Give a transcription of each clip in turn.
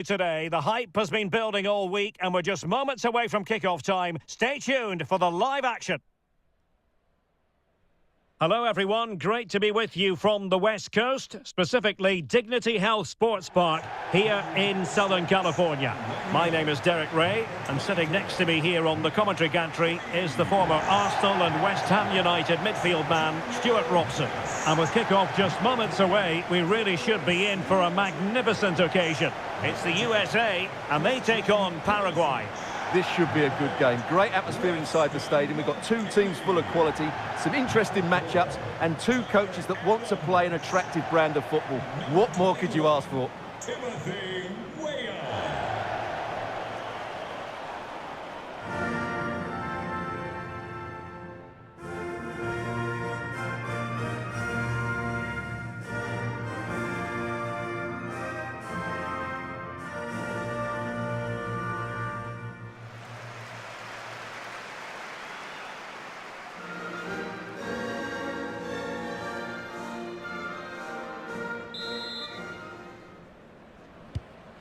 Today, the hype has been building all week and we're just moments away from kick-off time. Stay tuned for the live action. Hello everyone, great to be with you from the West Coast, specifically Dignity Health Sports Park here in Southern California. My name is Derek Ray and sitting next to me here on the commentary gantry is the former Arsenal and West Ham United midfield man, Stuart Robson. And with kick-off just moments away, we really should be in for a magnificent occasion. It's the USA and they take on Paraguay. This should be a good game. Great atmosphere inside the stadium. We've got two teams full of quality, some interesting matchups, and two coaches that want to play an attractive brand of football. What more could you ask for?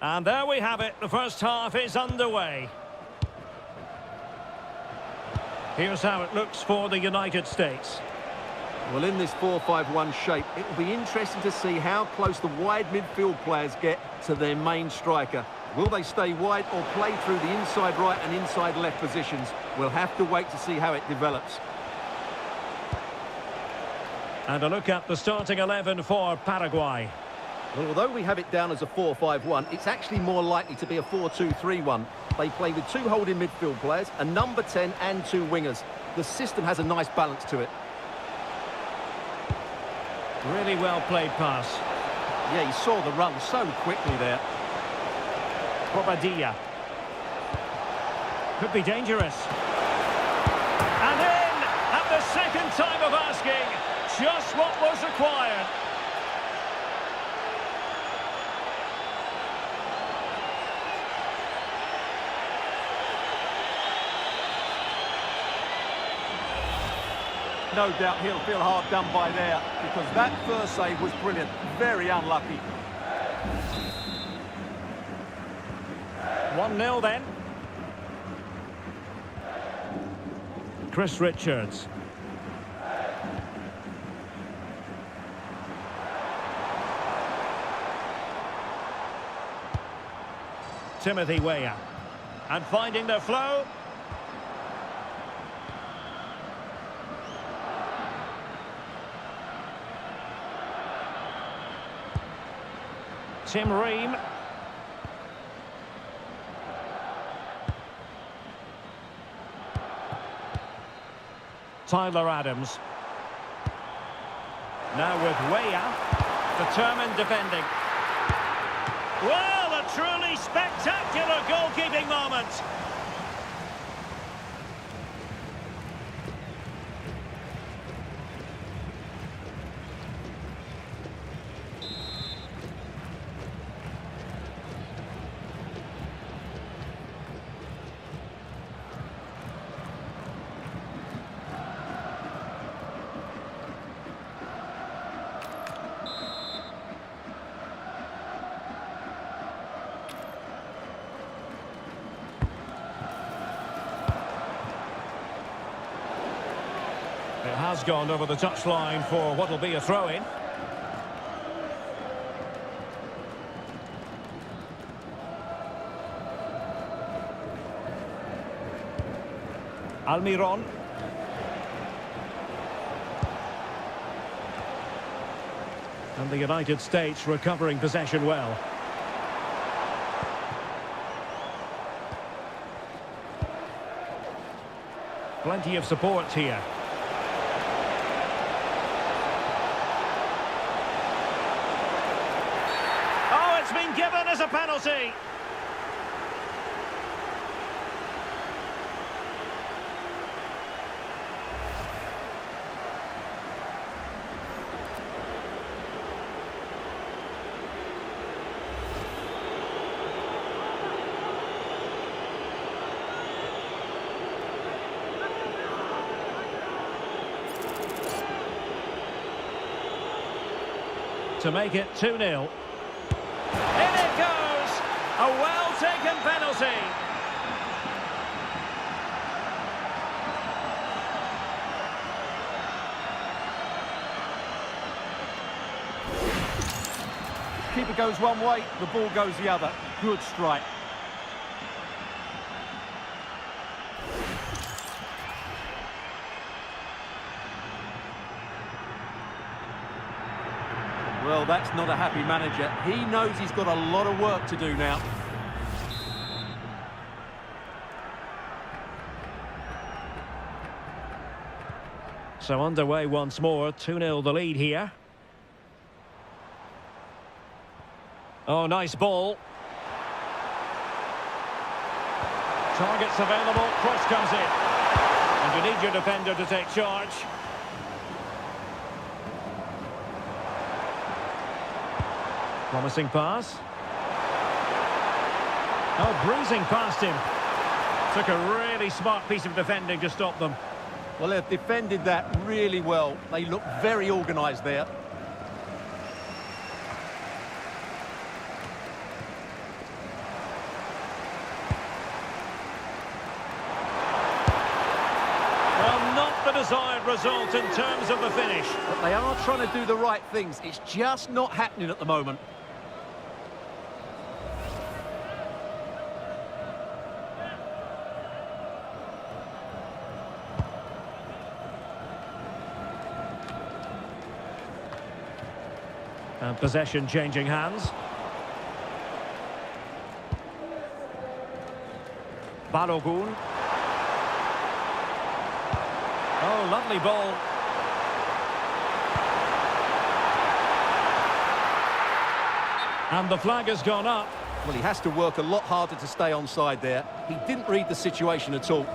And there we have it, the first half is underway. Here's how it looks for the United States. Well, in this 4-5-1 shape, it will be interesting to see how close the wide midfield players get to their main striker. Will they stay wide or play through the inside right and inside left positions? We'll have to wait to see how it develops. And a look at the starting 11 for Paraguay. Well, although we have it down as a 4-5-1, it's actually more likely to be a 4-2-3-1. They play with two holding midfield players, a number 10 and two wingers. The system has a nice balance to it. Really well played pass. Yeah, he saw the run so quickly there. Bobadilla. Could be dangerous. And in at the second time of asking, just what was required. No doubt he'll feel hard done by there, because that first save was brilliant. Very unlucky. 1-0 then. Chris Richards. Timothy Weah. And finding the flow. Tim Ream. Tyler Adams. Now with Weah. Determined defending. Well, a truly spectacular goalkeeping moment. It has gone over the touchline for what will be a throw-in. Almiron. And the United States recovering possession well. Plenty of support here. It's been given as a penalty. to make it 2-0. In it goes! A well-taken penalty. Keeper goes one way, the ball goes the other. Good strike. Well, that's not a happy manager. He knows he's got a lot of work to do now. So underway once more, 2-0 the lead here. Oh, nice ball. Targets available, cross comes in. And you need your defender to take charge. Promising pass. Oh, breezing past him. Took a really smart piece of defending to stop them. Well, they've defended that really well. They look very organised there. Well, not the desired result in terms of the finish. But they are trying to do the right things. It's just not happening at the moment. And possession changing hands. Balogun. Oh, lovely ball. And the flag has gone up. Well, he has to work a lot harder to stay onside there. He didn't read the situation at all.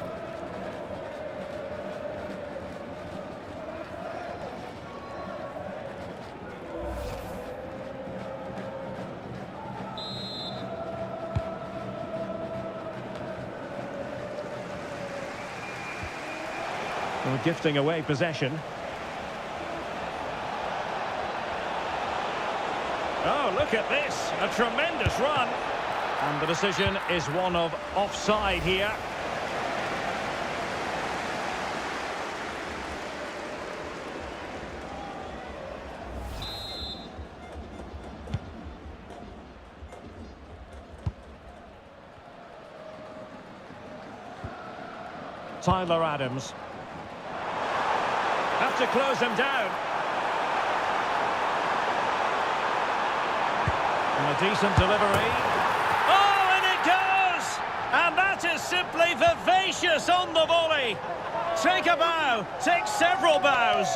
Well, gifting away possession. Oh, look at this. A tremendous run. And the decision is one of offside here. Tyler Adams. Have to close him down. And a decent delivery. Oh, and it goes! And that is simply vivacious on the volley. Take a bow, take several bows.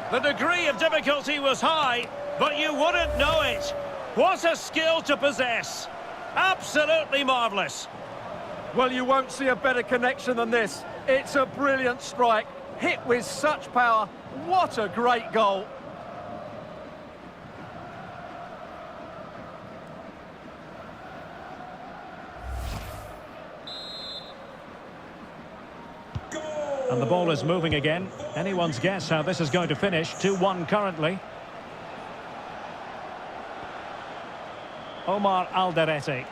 The degree of difficulty was high, but you wouldn't know it. What a skill to possess. Absolutely marvellous. Well, you won't see a better connection than this. It's a brilliant strike. Hit with such power. What a great goal. And the ball is moving again. Anyone's guess how this is going to finish. 2-1 currently. Omar Alderete.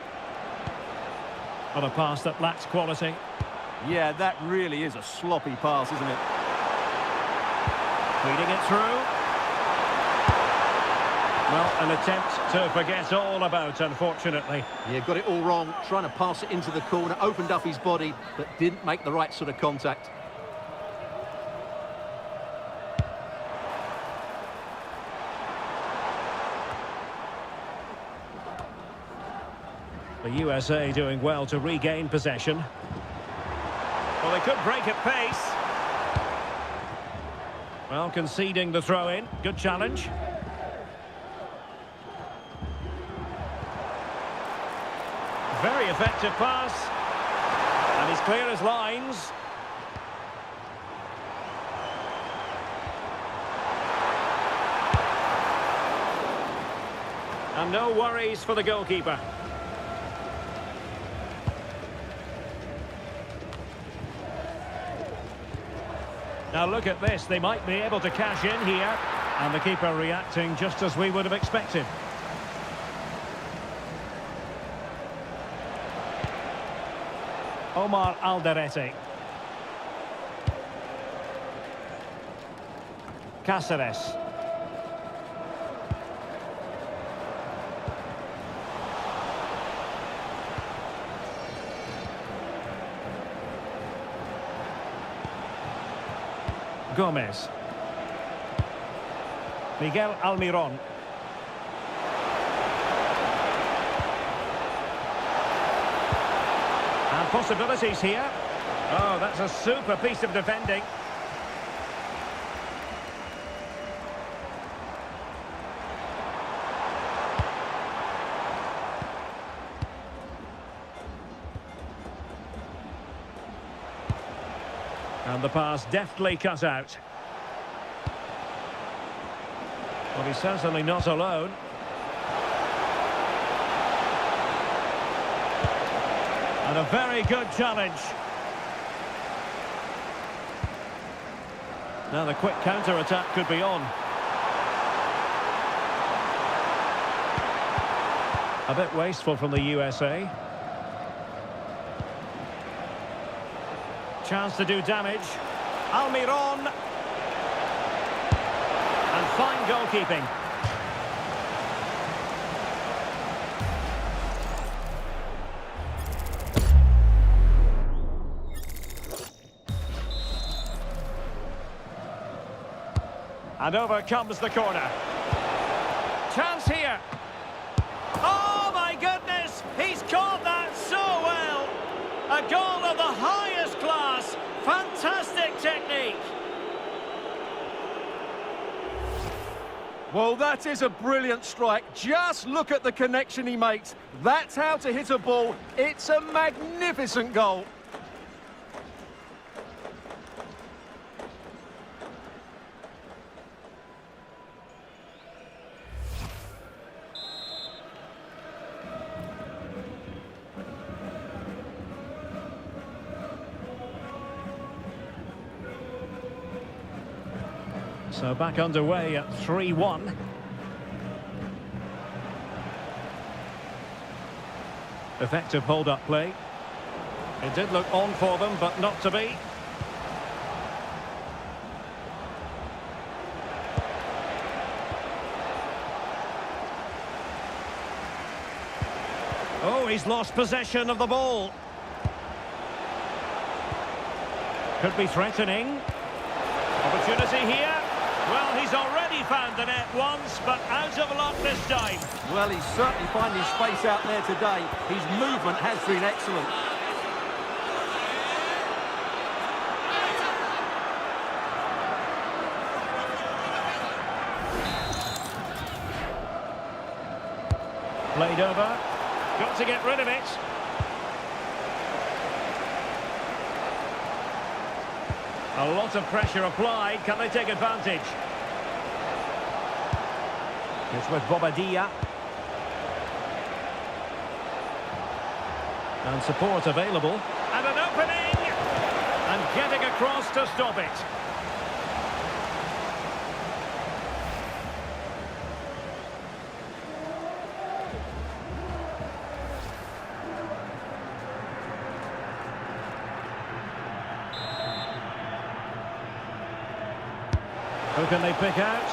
On a pass that lacks quality. Yeah, that really is a sloppy pass, isn't it? Feeding it through. Well, an attempt to forget all about, unfortunately. Yeah, got it all wrong. Trying to pass it into the corner, opened up his body, but didn't make the right sort of contact. The USA doing well to regain possession. Well, they could break at pace. Well, conceding the throw-in. Good challenge. Very effective pass. And he's clear as lines. And no worries for the goalkeeper. Now look at this, they might be able to cash in here. And the keeper reacting just as we would have expected. Omar Alderete. Cáceres. Gomez. Miguel Almiron. And possibilities here. Oh, that's a super piece of defending. And the pass deftly cut out. Well, he's certainly not alone. And a very good challenge. Now the quick counter-attack could be on. A bit wasteful from the USA. Chance to do damage. Almiron. And fine goalkeeping. And over comes the corner. Chance here. Oh my goodness! He's caught that so well! A goal of the highest class. Fantastic technique. Well, that is a brilliant strike. Just look at the connection he makes. That's how to hit a ball. It's a magnificent goal. So back underway at 3-1. Effective hold-up play. It did look on for them, but not to be. Oh, he's lost possession of the ball. Could be threatening. Opportunity here. Well, he's already found the net once, but out of luck this time. Well, he's certainly finding space out there today. His movement has been excellent. Played over. Got to get rid of it. A lot of pressure applied. Can they take advantage? It's with Bobadilla. And support available. And an opening! And getting across to stop it. Who can they pick out?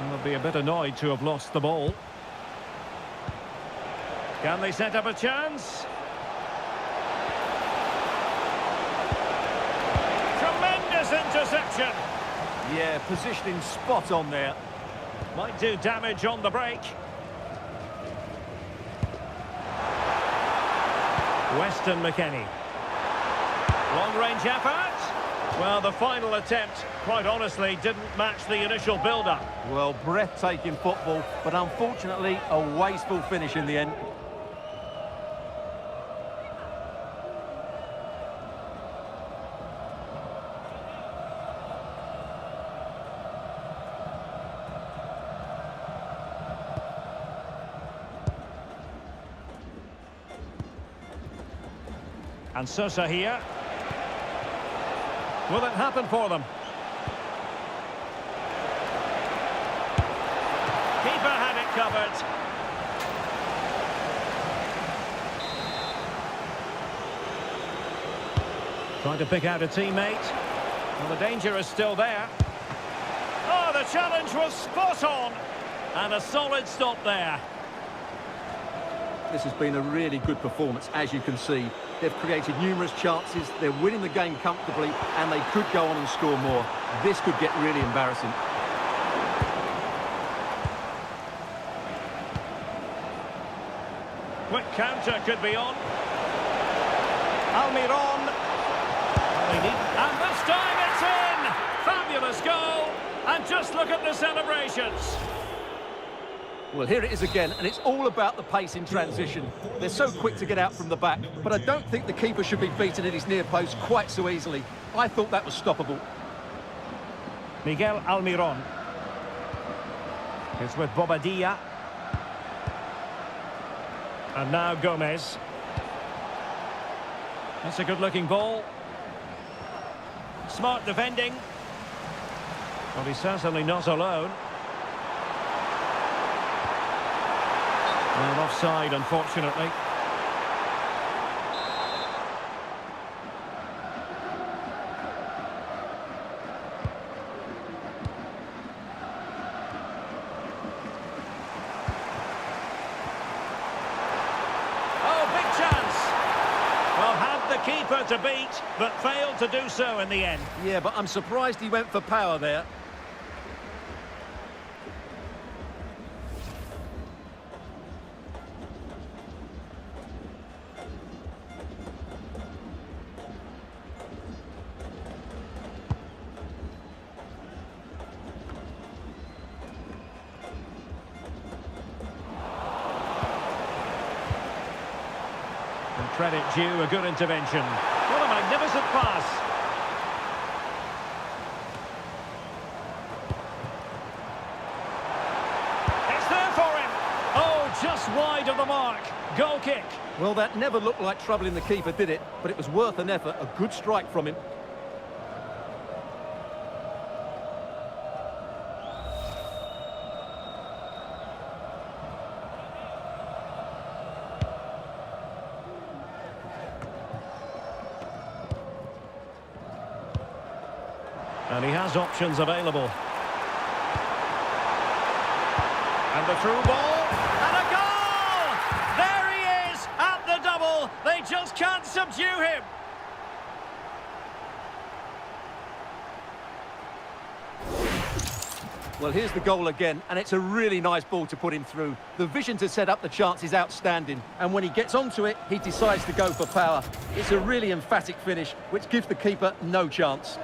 They'll be a bit annoyed to have lost the ball. Can they set up a chance? Tremendous interception. Yeah, positioning spot on there. Might do damage on the break. Weston McKennie. Long-range effort. Well, the final attempt, quite honestly, didn't match the initial build-up. Well, breathtaking football, but unfortunately a wasteful finish in the end. And Sosa here. Will it happen for them? Keeper had it covered. Trying to pick out a teammate. Well, the danger is still there. Oh, the challenge was spot on. And a solid stop there. This has been a really good performance, as you can see. They've created numerous chances, they're winning the game comfortably, and they could go on and score more. This could get really embarrassing. Quick counter could be on. Almiron. And this time it's in! Fabulous goal! And just look at the celebrations. Well, here it is again, and it's all about the pace in transition. They're so quick to get out from the back, but I don't think the keeper should be beaten at his near post quite so easily. I thought that was stoppable. Miguel Almiron. It's with Bobadilla. And now Gomez. That's a good-looking ball. Smart defending. Well, he's certainly not alone. Well, offside, unfortunately. Oh, big chance. Well, had the keeper to beat, but failed to do so in the end. Yeah, but I'm surprised he went for power there. And credit due, a good intervention. What a magnificent pass. It's there for him. Oh, just wide of the mark. Goal kick. Well, that never looked like troubling the keeper, did it? But it was worth an effort, a good strike from him. And he has options available. And the through ball. And a goal! There he is at the double. They just can't subdue him. Well, here's the goal again, and it's a really nice ball to put him through. The vision to set up the chance is outstanding, and when he gets onto it, he decides to go for power. It's a really emphatic finish, which gives the keeper no chance.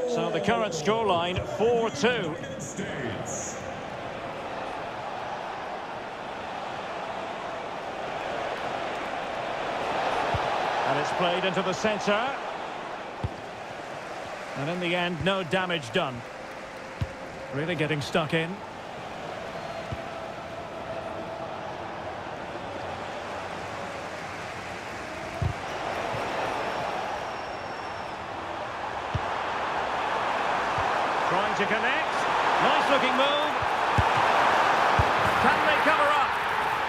So the current scoreline, 4-2. And it's played into the centre. And in the end, no damage done. Really getting stuck in. Trying to connect. Nice looking move. Can they cover up?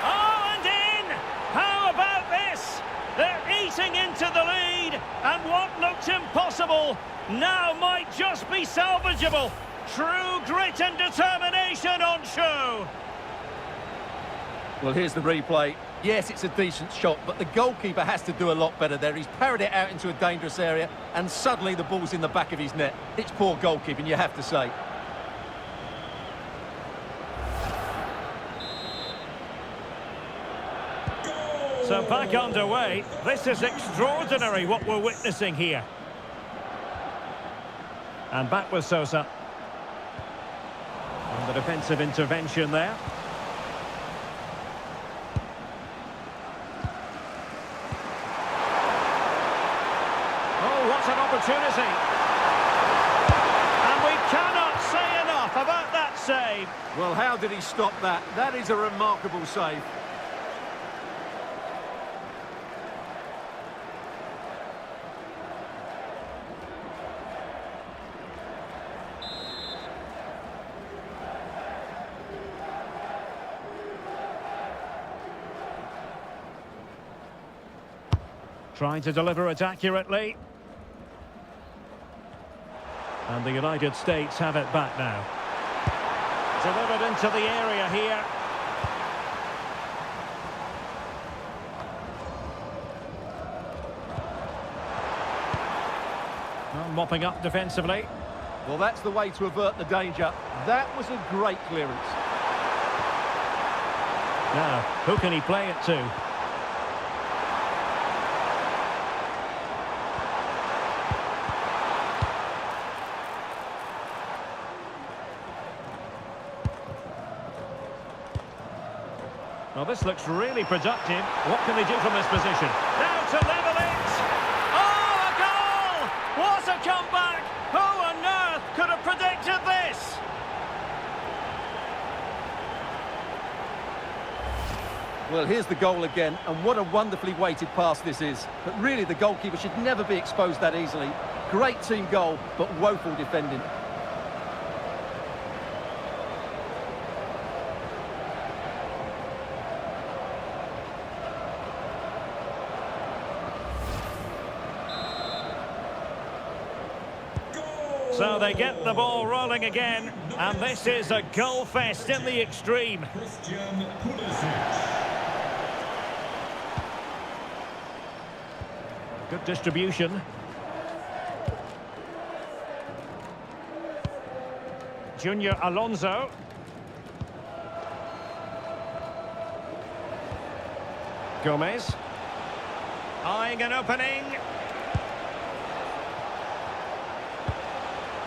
Oh, and in! How about this? They're eating into the lead, and what looked impossible now might just be salvageable. True grit and determination on show. Well, here's the replay. Yes, it's a decent shot, but the goalkeeper has to do a lot better there. He's parried it out into a dangerous area, and suddenly the ball's in the back of his net. It's poor goalkeeping, you have to say. So back underway. This is extraordinary what we're witnessing here. And back with Sosa. And the defensive intervention there. Oh, what an opportunity. And we cannot say enough Well, how did he stop that? That is a remarkable save. Trying to deliver it accurately. And the United States have it back now. Delivered into the area here. Well, mopping up defensively. Well, that's the way to avert the danger. That was a great clearance. Now, who can he play it to? Well, this looks really productive. What can they do from this position? Now to level it! Oh, a goal! What a comeback! Who on earth could have predicted this? Well, here's the goal again, and what a wonderfully weighted pass this is. But really, the goalkeeper should never be exposed that easily. Great team goal, but woeful defending. So they get the ball rolling again, and this is a goal fest in the extreme. Good distribution. Junior Alonso. Gomez. Eyeing an opening.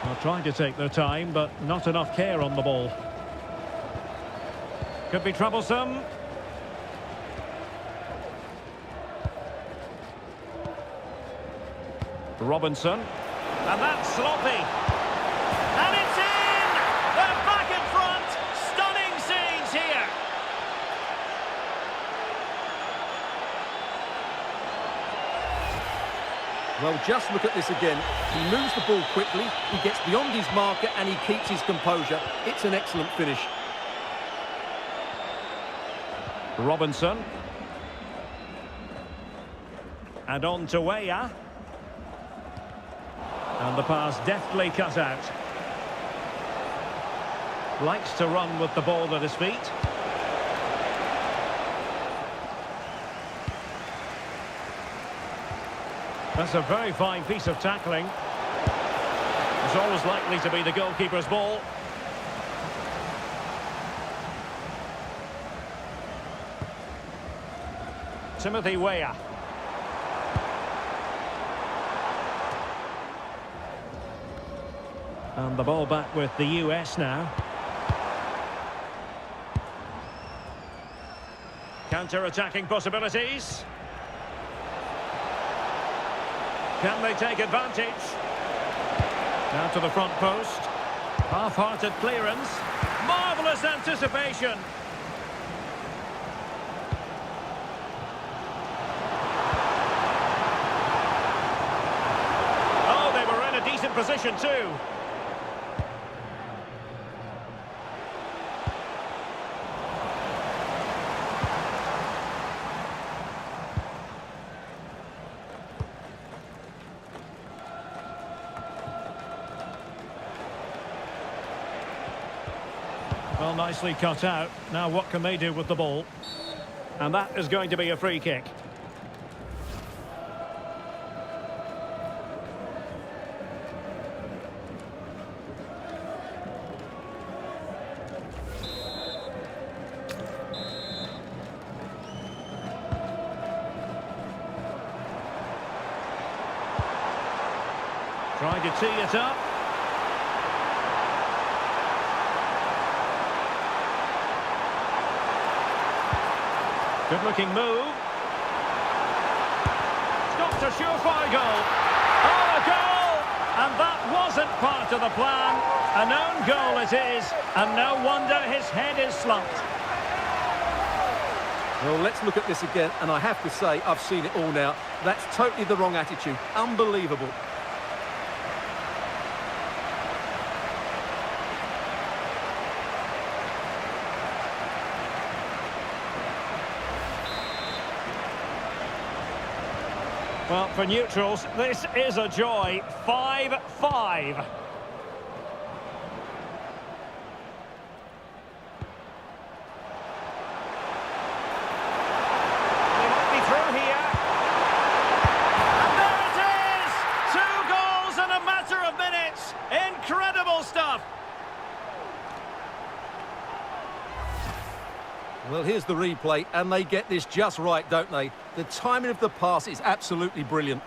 Well, trying to take their time, but not enough care on the ball. Could be troublesome. Robinson. And that's sloppy. And it's in! They're back in front! Stunning scenes here! Well, just look at this again. He moves the ball quickly, he gets beyond his marker, and he keeps his composure. It's an excellent finish. Robinson. And on to Weah. And the pass deftly cut out. Likes to run with the ball at his feet. That's a very fine piece of tackling. It's always likely to be the goalkeeper's ball. Timothy Weah. And the ball back with the US now. Counter-attacking possibilities. Can they take advantage? Now to the front post. Half-hearted clearance. Marvellous anticipation. Oh, they were in a decent position too. Well, nicely cut out. Now what can they do with the ball? And that is going to be a free kick. Trying to tee it up. Good-looking move. Stopped a surefire goal. Oh, a goal! And that wasn't part of the plan. A known goal it is, and no wonder his head is slumped. Well, let's look at this again, and I have to say, I've seen it all now. That's totally the wrong attitude. Unbelievable. Well, for neutrals, this is a joy. 5-5. Incredible stuff! Well, here's the replay, and they get this just right, don't they? The timing of the pass is absolutely brilliant.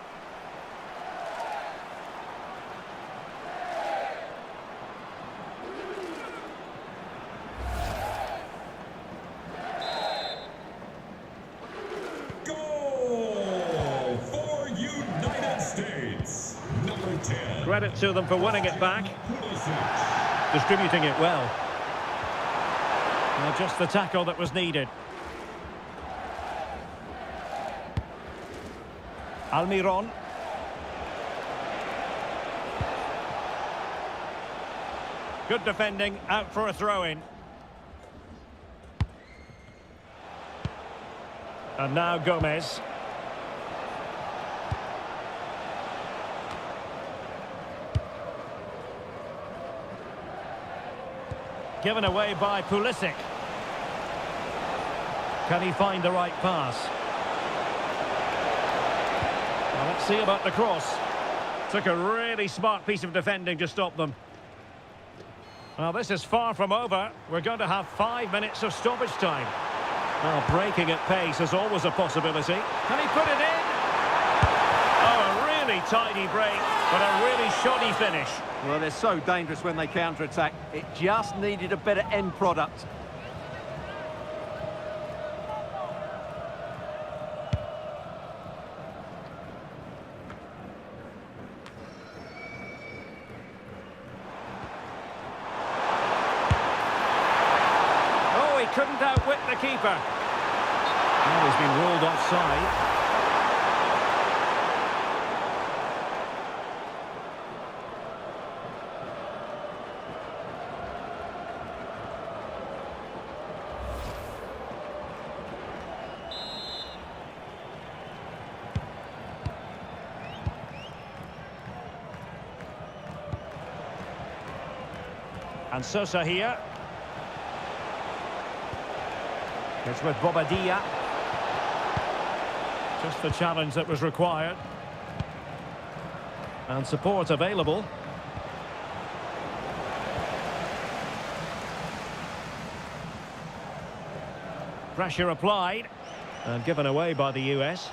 Goal for United States. Number 10. Credit to them for winning it back. Distributing it well. Well, just the tackle that was needed. Almiron. Good defending, out for a throw-in. And now Gomez. Given away by Pulisic. Can he find the right pass? Well, let's see about the cross. Took a really smart piece of defending to stop them. Well, this is far from over. We're going to have 5 minutes of stoppage time. Well, breaking at pace is always a possibility. Can he put it in? Oh, a really tidy break, but a really shoddy finish. Well, they're so dangerous when they counter-attack. It just needed a better end product. Oh, he couldn't outwit the keeper. Well, he's been ruled offside. And Sosa here. It's with Bobadilla. Just the challenge that was required. And support available. Pressure applied. And given away by the US.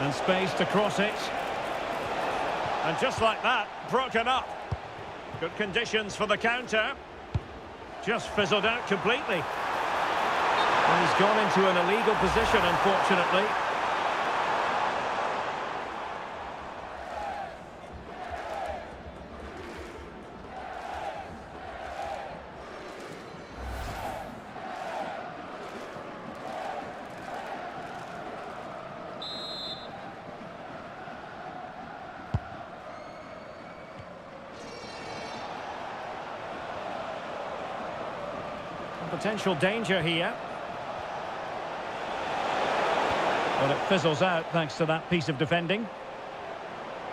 And space to cross it. And just like that, broken up. Good conditions for the counter. Just fizzled out completely. And he's gone into an illegal position, unfortunately. Potential danger here. But it fizzles out thanks to that piece of defending.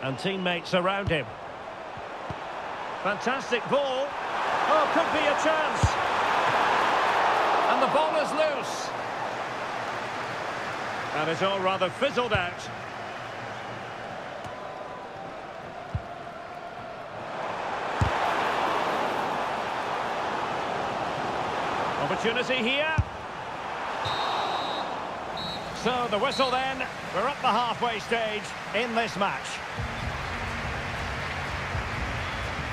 And teammates around him. Fantastic ball. Oh, could be a chance. And the ball is loose. And it's all rather fizzled out. Opportunity here. So the whistle then. We're at the halfway stage in this match.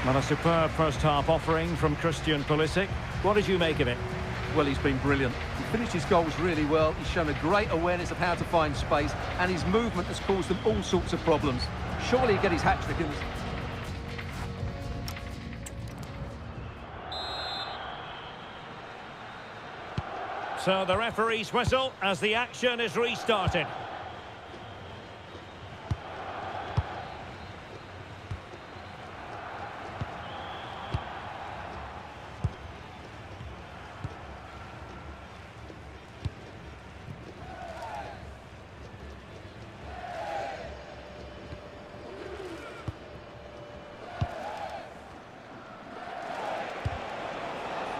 Well, a superb first half offering from Christian Pulisic. What did you make of it? Well, he's been brilliant. He finished his goals really well. He's shown a great awareness of how to find space, and his movement has caused them all sorts of problems. Surely he'll get his hat-trick in this. So the referee's whistle as the action is restarted.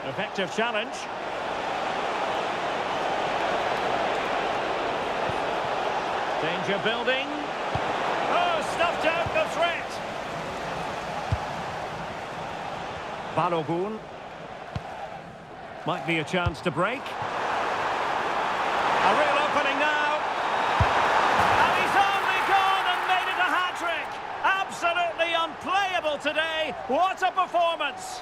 Effective challenge. Danger building. Oh, snuffed out the threat. Balogun. Might be a chance to break. A real opening now. And he's only gone and made it a hat-trick. Absolutely unplayable today. What a performance.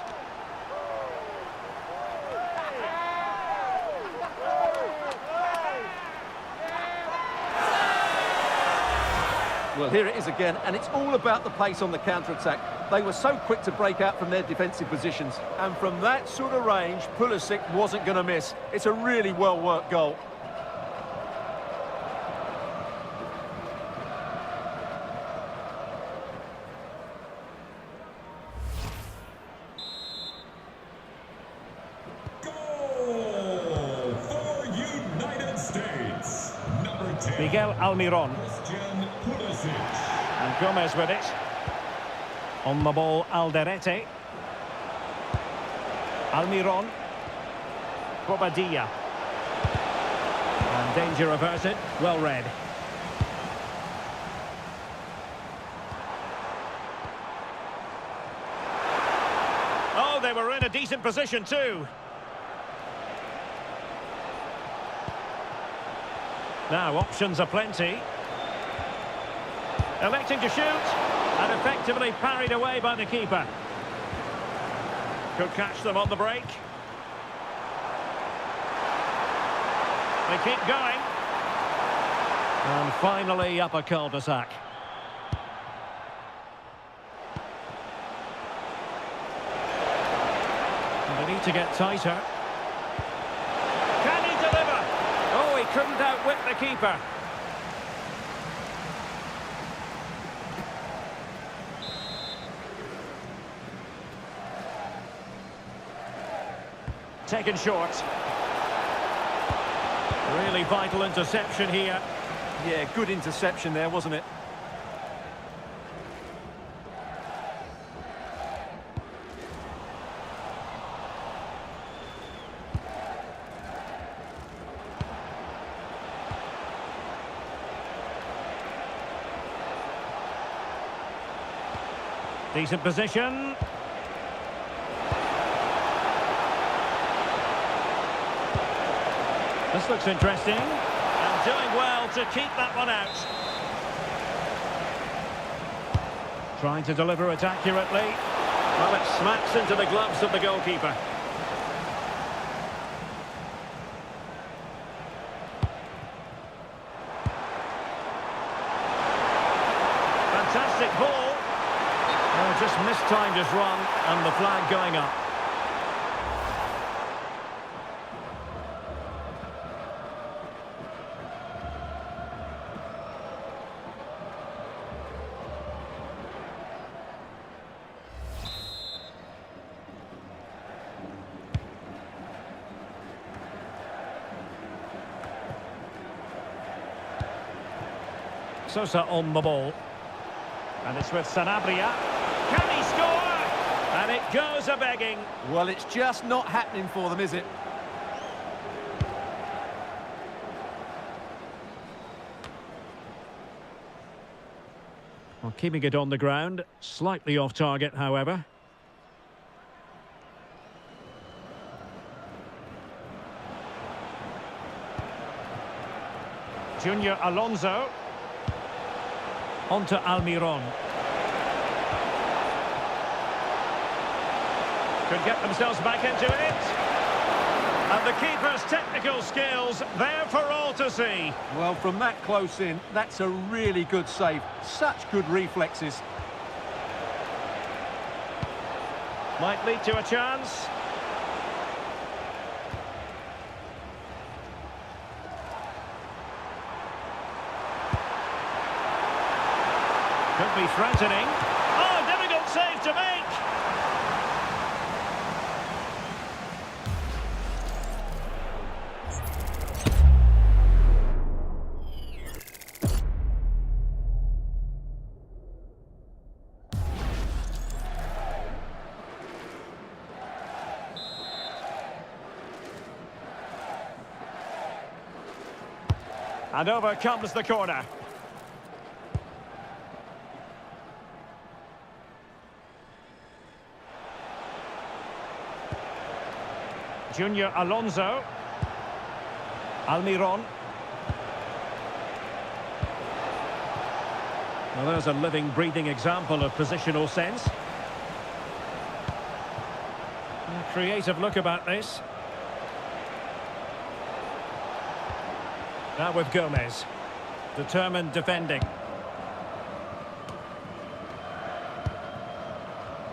Well, here it is again, and it's all about the pace on the counter-attack. They were so quick to break out from their defensive positions, and from that sort of range, Pulisic wasn't going to miss. It's a really well-worked goal. Goal for United States. Number 10. Miguel Almiron. Christian Pulisic. And Gomez with it. On the ball, Alderete. Almiron. Bobadilla. And danger averted. Well read. Oh, they were in a decent position too. Now, options are plenty. Electing to shoot, and effectively parried away by the keeper. Could catch them on the break. They keep going. And finally up a cul-de-sac. They need to get tighter. Can he deliver? Oh, he couldn't outwit the keeper. Taken short. Really vital interception here. Yeah, good interception there, wasn't it? Decent position. This looks interesting. And doing well to keep that one out. Trying to deliver it accurately. Well, it smacks into the gloves of the goalkeeper. Fantastic ball. Oh, just mistimed his run and the flag going up. Sosa on the ball. And it's with Sanabria. Can he score? And it goes a-begging. Well, it's just not happening for them, is it? Well, keeping it on the ground. Slightly off target, however. Junior Alonso. On to Almiron. Could get themselves back into it. And the keeper's technical skills there for all to see. Well, from that close in, that's a really good save. Such good reflexes. Might lead to a chance. Could be threatening. Oh, difficult save to make. And over comes the corner. Junior Alonso. Almiron. Well, there's a living, breathing example of positional sense. A creative look about this. Now with Gomez. Determined defending.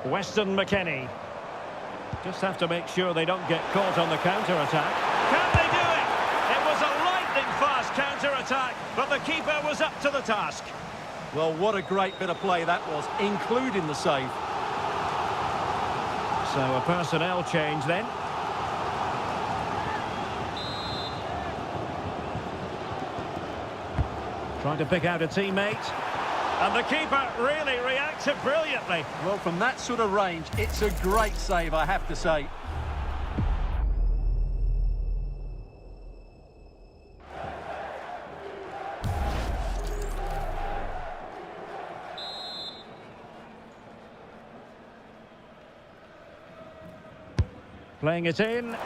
Weston McKennie. Just have to make sure they don't get caught on the counter-attack. Can they do it? It was a lightning-fast counter-attack, but the keeper was up to the task. Well, what a great bit of play that was, including the save. So a personnel change then. Trying to pick out a teammate. And the keeper really reacted brilliantly. Well, from that sort of range, it's a great save, I have to say. Playing it in.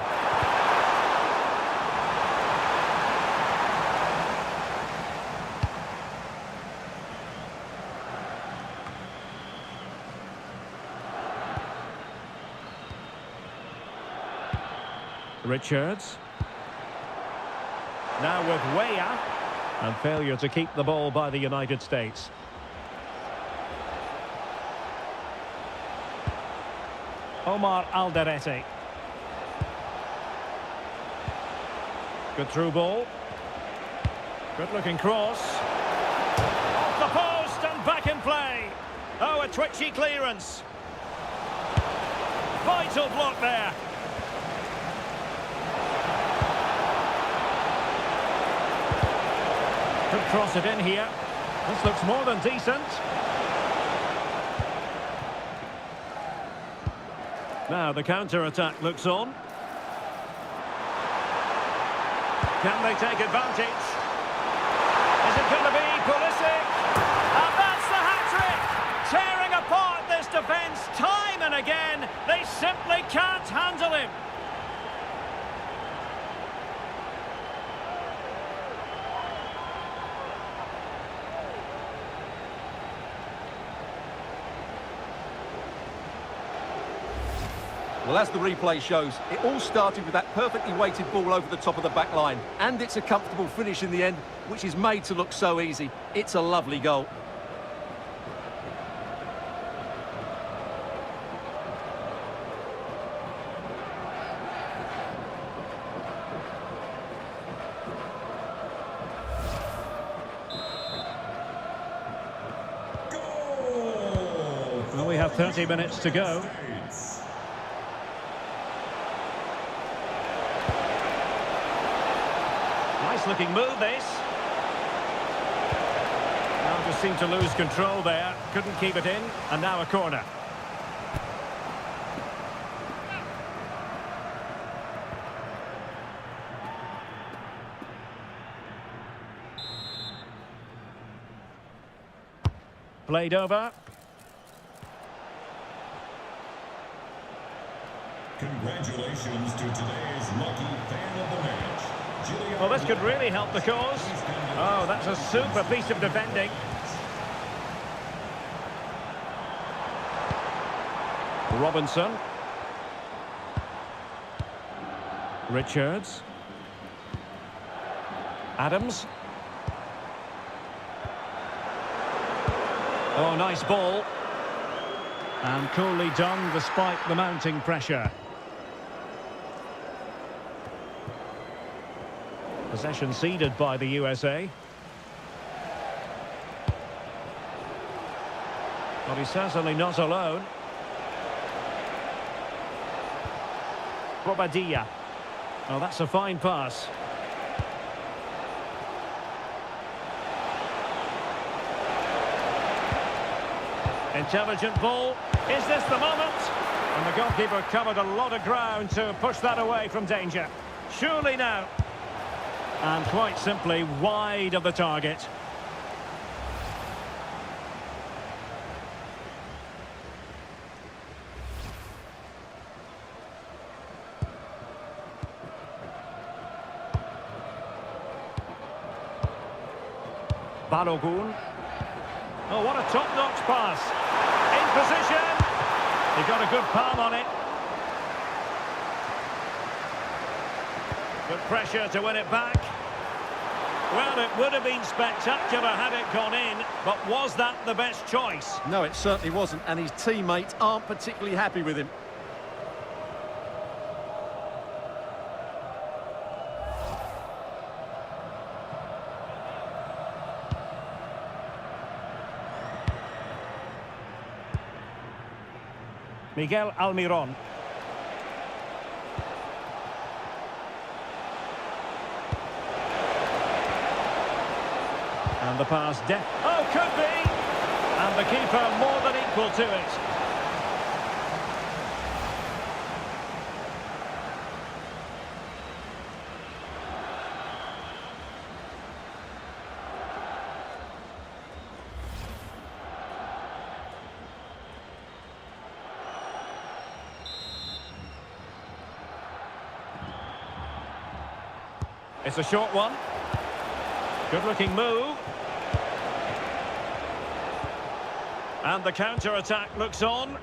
Richards. Now with Weah. And failure to keep the ball by the United States. Omar Alderete. Good through ball. Good looking cross. Off the post and back in play. Oh, a twitchy clearance. Vital block there. Could cross it in here. This looks more than decent. Now the counter-attack looks on. Can they take advantage? Is it going to be Pulisic? And that's the hat-trick! Tearing apart this defence time and again. They simply can't handle him. Well, as the replay shows, it all started with that perfectly weighted ball over the top of the back line. And it's a comfortable finish in the end, which is made to look so easy. It's a lovely goal. Goal! Well, we have 30 minutes to go. Nice looking move this. Now just seemed to lose control there. Couldn't keep it in. And now a corner. Played over. Congratulations to today's lucky fan of the match. Well, this could really help the cause. Oh, that's a super piece of defending. Robinson. Richards. Adams. Oh, nice ball. And coolly done despite the mounting pressure. Possession ceded by the USA. But he's certainly not alone. Bobadilla. Oh, that's a fine pass. Intelligent ball. Is this the moment? And the goalkeeper covered a lot of ground to push that away from danger. Surely now. And quite simply wide of the target. Balogun. Oh, what a top-notch pass. In position. He got a good palm on it. Good pressure to win it back. Well, it would have been spectacular had it gone in, but was that the best choice? No, it certainly wasn't, and his teammates aren't particularly happy with him. Miguel Almiron. And the pass oh, could be! And the keeper more than equal to it. It's a short one. Good-looking move. And the counter-attack looks on.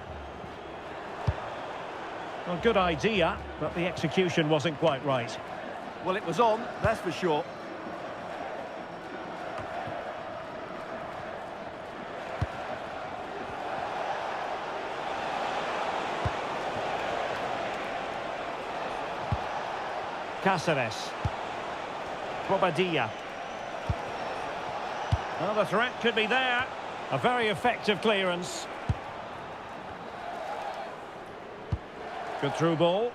Well, good idea, but the execution wasn't quite right. Well, it was on, that's for sure. Cáceres. Bobadilla. Well, the threat could be there. A very effective clearance. Good through ball.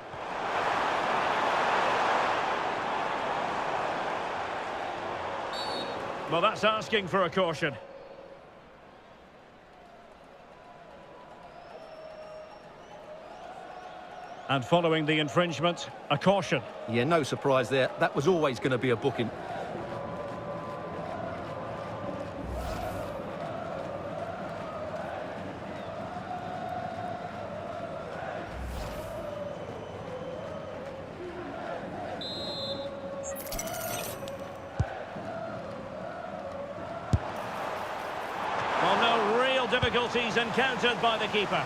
Well, that's asking for a caution. And following the infringement, a caution. Yeah, no surprise there. That was always going to be a booking. Well, no real difficulties encountered by the keeper.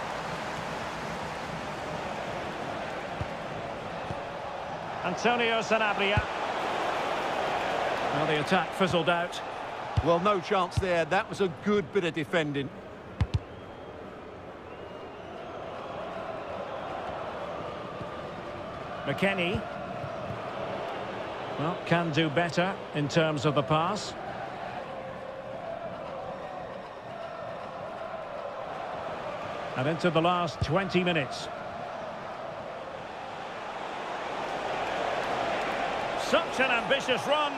Antonio Sanabria. Well, the attack fizzled out. Well, no chance there. That was a good bit of defending. McKennie. Well, can do better in terms of the pass. And into the last 20 minutes. Such an ambitious run.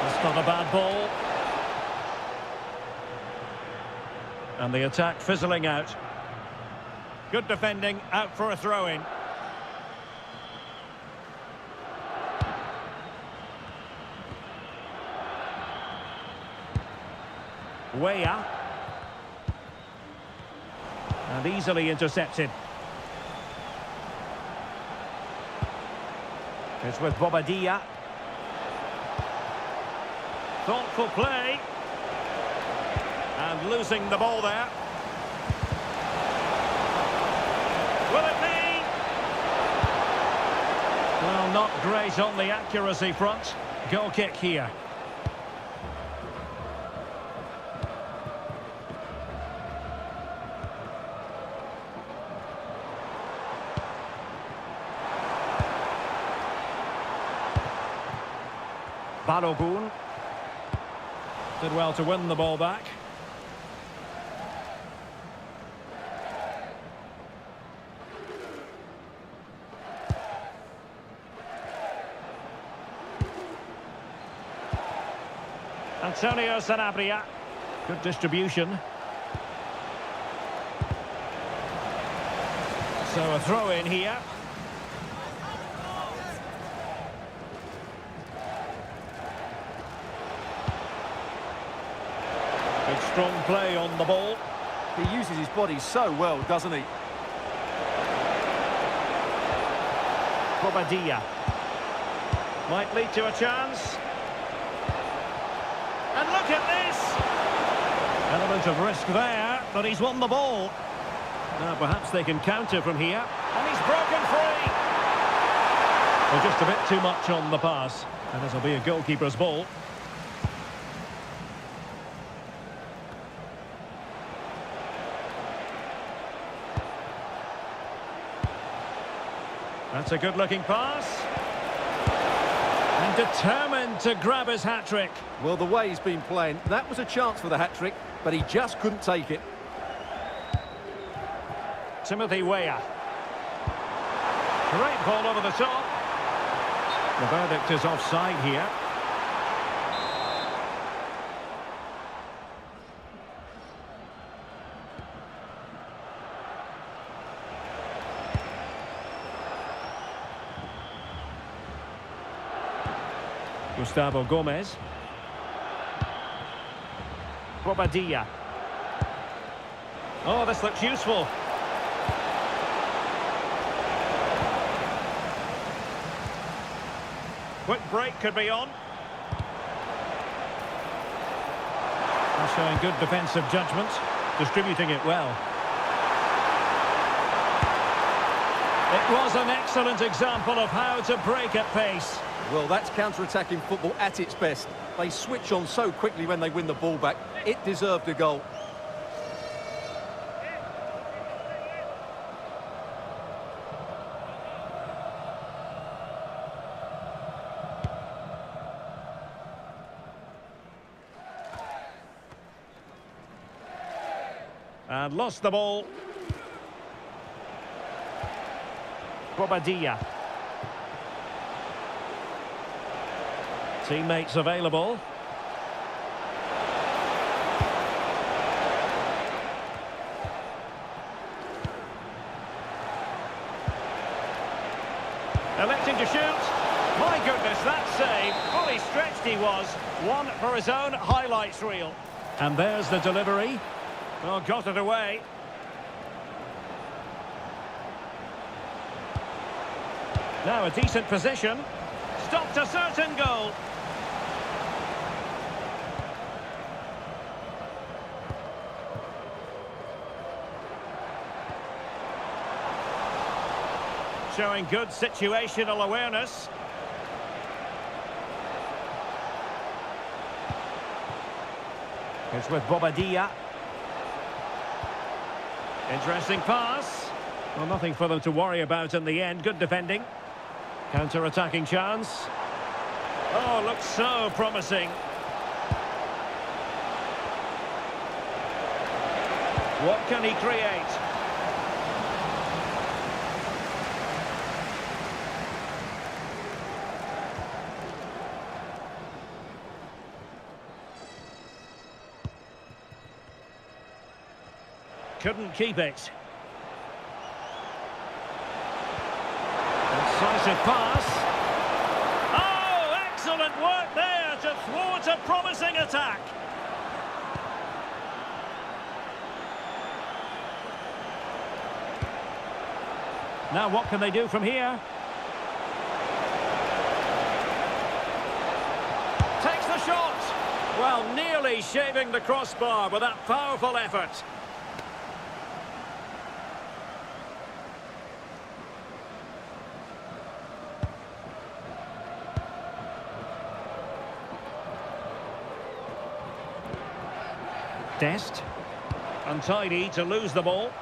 That's not a bad ball. And the attack fizzling out. Good defending, out for a throw-in. Weah. And easily intercepted. It's with Bobadilla. Thoughtful play. And losing the ball there. Will it be? Well, not great on the accuracy front. Goal kick here. Balogun did well to win the ball back. Antonio Sanabria. Good distribution. So a throw in here. Good strong play on the ball. He uses his body so well, doesn't he? Bobadilla. Might lead to a chance. And look at this! Element of risk there, but he's won the ball. Now perhaps they can counter from here. And he's broken free! Well, just a bit too much on the pass. And this will be a goalkeeper's ball. That's a good-looking pass. And determined to grab his hat-trick. Well, the way he's been playing, that was a chance for the hat-trick, but he just couldn't take it. Timothy Weah. Great ball over the top. The verdict is offside here. Gustavo Gomez. Bobadilla. Oh, this looks useful. Quick break could be on. And showing good defensive judgment, distributing it well. It was an excellent example of how to break at pace. Well, that's counter-attacking football at its best. They switch on so quickly when they win the ball back. It deserved a goal. And lost the ball. Bobadilla. Teammates available. Electing to shoot. My goodness, that save. Fully stretched he was. One for his own highlights reel. And there's the delivery. Oh, got it away. Now a decent position. Stopped a certain goal. Showing good situational awareness. It's with Bobadilla. Interesting pass. Well, nothing for them to worry about in the end. Good defending. Counter-attacking chance. Oh, looks so promising. What can he create? Couldn't keep it. Incisive pass. Oh, excellent work there to thwart a promising attack. Now what can they do from here? Takes the shot. Well, nearly shaving the crossbar with that powerful effort. Dest. Untidy to lose the ball.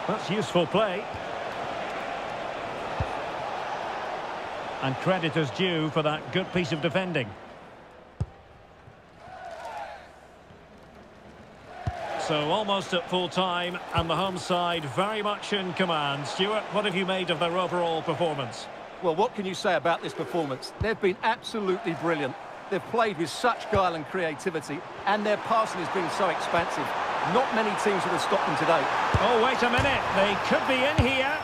That's useful play. And credit is due for that good piece of defending. So almost at full time, and the home side very much in command. Stuart, what have you made of their overall performance? Well, what can you say about this performance? They've been absolutely brilliant. They've played with such guile and creativity, and their passing has been so expansive. Not many teams would have stopped them today. Oh, wait a minute. They could be in here.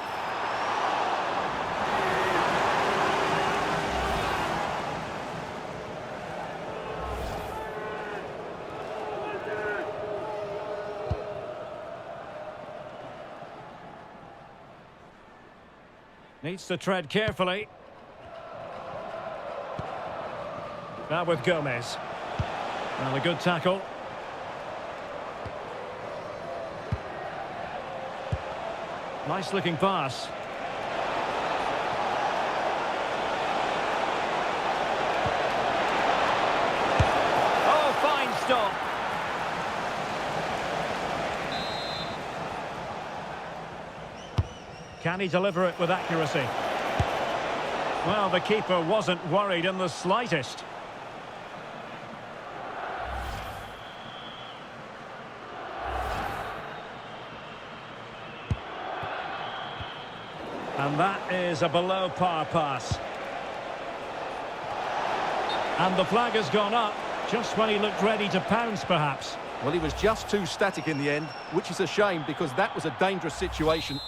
Needs to tread carefully. Now with Gomez. And a good tackle. Nice looking pass. Oh, fine stop. Can he deliver it with accuracy? Well, the keeper wasn't worried in the slightest. And that is a below-par pass. And the flag has gone up, just when he looked ready to pounce, perhaps. Well, he was just too static in the end, which is a shame because that was a dangerous situation.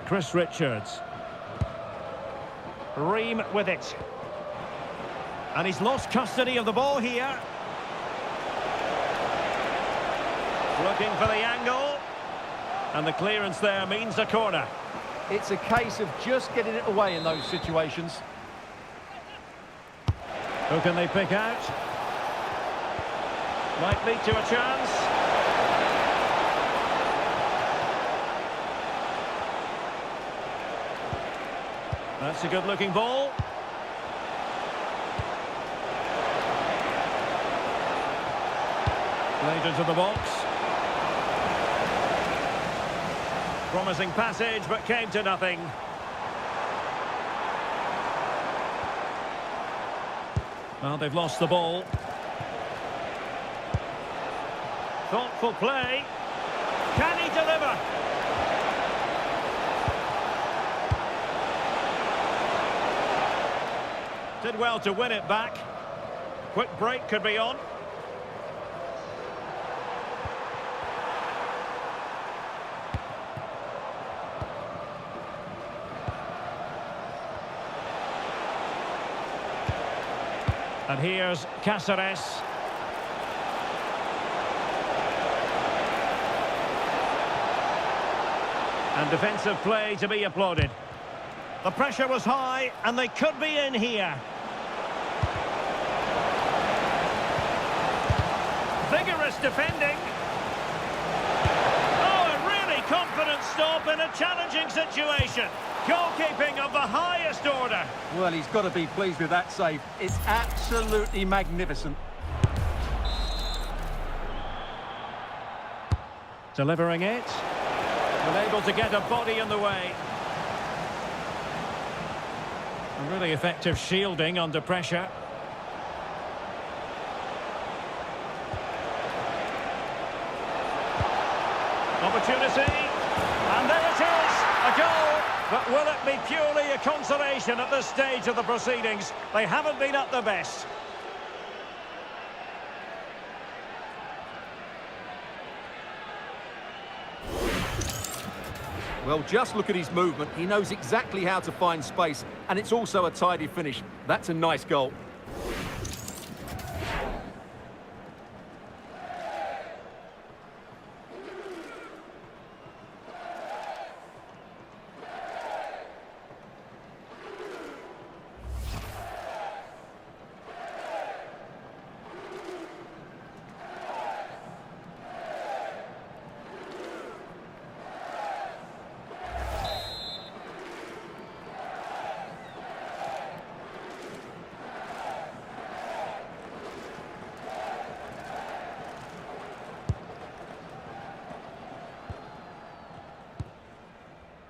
Chris Richards. Ream with it. And he's lost custody of the ball here. Looking for the angle. And the clearance there means a corner. It's a case of just getting it away in those situations. Who can they pick out? Might lead to a chance. That's a good-looking ball. Played into the box. Promising passage, but came to nothing. Well, they've lost the ball. Thoughtful play. Can he deliver? Did well to win it back. Quick break could be on. And here's Cáceres. And defensive play to be applauded. The pressure was high, and they could be in here. Vigorous defending. Oh, a really confident stop in a challenging situation. Goalkeeping of the highest order. Well, he's got to be pleased with that save. It's absolutely magnificent. Delivering it. Unable to get a body in the way. A really effective shielding under pressure. Opportunity. And there it is. A goal. But will it be purely a consolation at this stage of the proceedings? They haven't been at their best. Well, just look at his movement. He knows exactly how to find space, and it's also a tidy finish. That's a nice goal.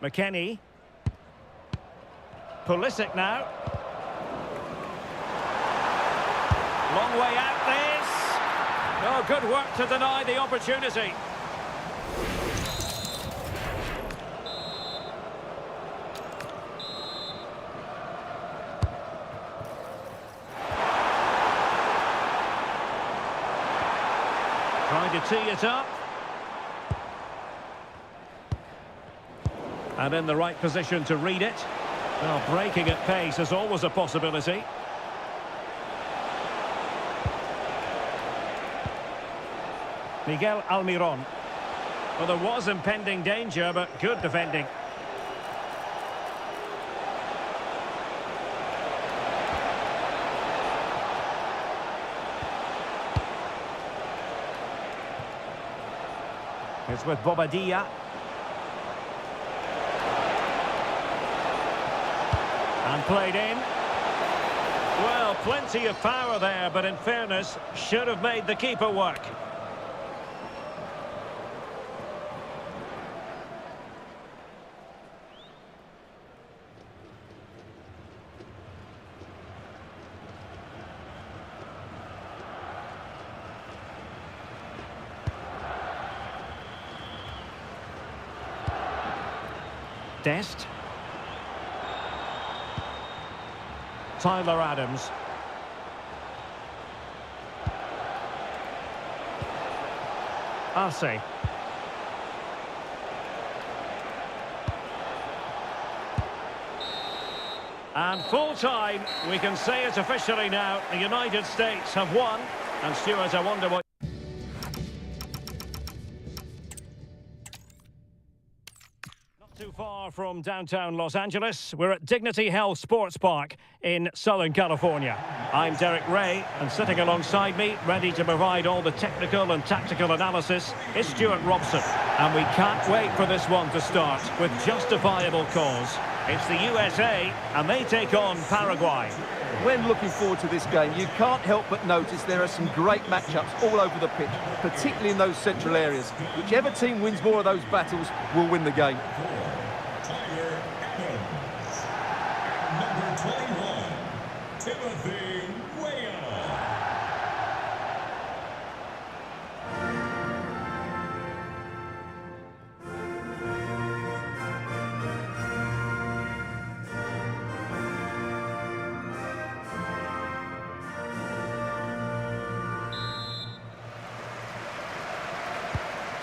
McKennie. Pulisic now. Long way out this. Oh, good work to deny the opportunity. Trying to tee it up. And in the right position to read it. Well, breaking at pace is always a possibility. Miguel Almiron. Well, there was impending danger, but good defending. It's with Bobadilla. And played in. Well, plenty of power there, but in fairness, should have made the keeper work. Dest. Tyler Adams. Arce. And full time, we can say it officially now. The United States have won. And Stuart, I wonder what... Too far from downtown Los Angeles. We're at Dignity Health Sports Park in Southern California. I'm Derek Ray, and sitting alongside me, ready to provide all the technical and tactical analysis, is Stuart Robson. And we can't wait for this one to start with justifiable cause. It's the USA, and they take on Paraguay. When looking forward to this game, you can't help but notice there are some great matchups all over the pitch, particularly in those central areas. Whichever team wins more of those battles will win the game.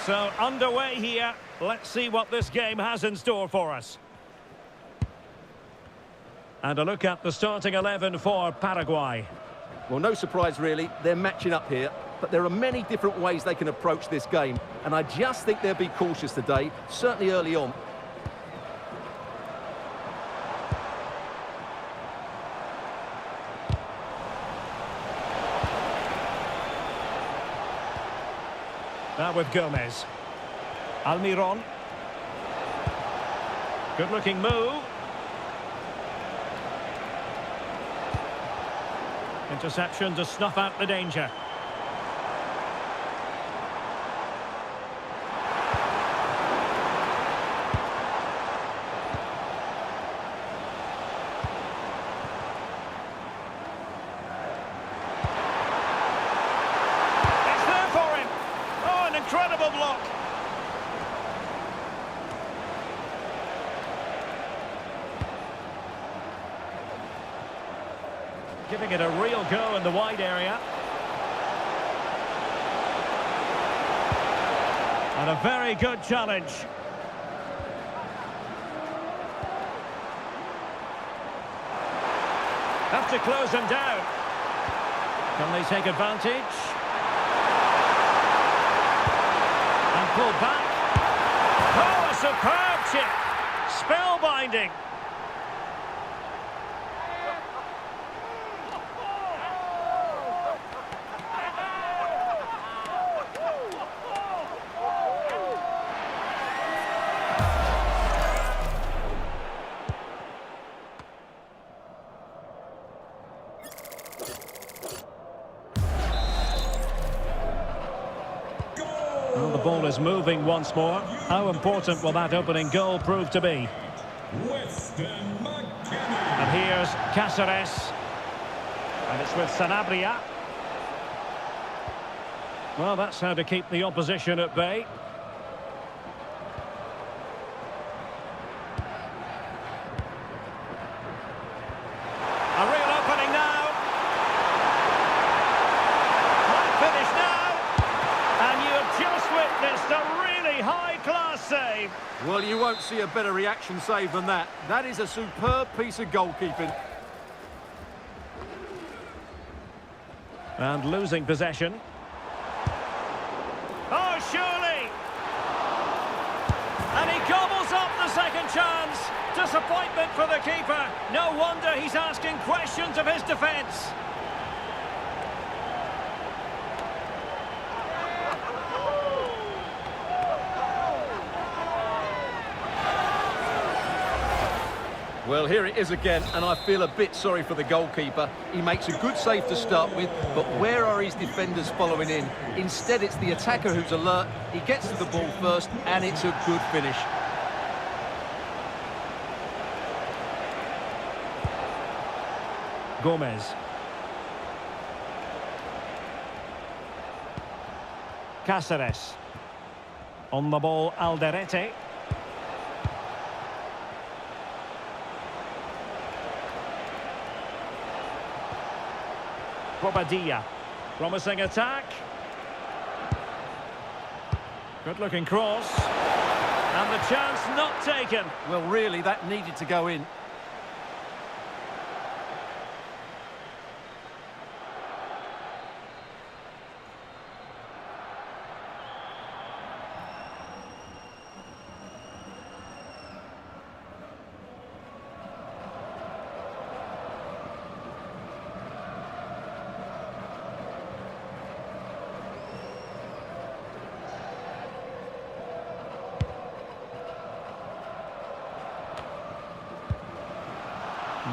So, underway here. Let's see what this game has in store for us. And a look at the starting 11 for Paraguay. Well, no surprise, really. They're matching up here. But there are many different ways they can approach this game. And I just think they'll be cautious today, certainly early on. Now with Gomez. Almiron. Good-looking move. Interception to snuff out the danger. Incredible block. Giving it a real go in the wide area. And a very good challenge. Have to close them down. Can they take advantage? Pull back. Oh, a superb chip. Spellbinding. Well, the ball ball is moving once more. How important will that opening goal prove to be? Weston McKennie. And here's Cáceres. And it's with Sanabria. Well, that's how to keep the opposition at bay. A real opening now. Might finish now. And you have just witnessed a really high-class save. Well, you won't see a better reaction save than that. That is a superb piece of goalkeeping. And losing possession. Oh, surely! And he gobbles up the second chance. Disappointment for the keeper. No wonder he's asking questions of his defence. Well, here it is again, and I feel a bit sorry for the goalkeeper. He makes a good save to start with, but where are his defenders following in? Instead, it's the attacker who's alert. He gets to the ball first, and it's a good finish. Gomez. Cáceres. On the ball, Alderete. Bobadilla. Promising attack. Good-looking cross. And the chance not taken. Well, really, that needed to go in.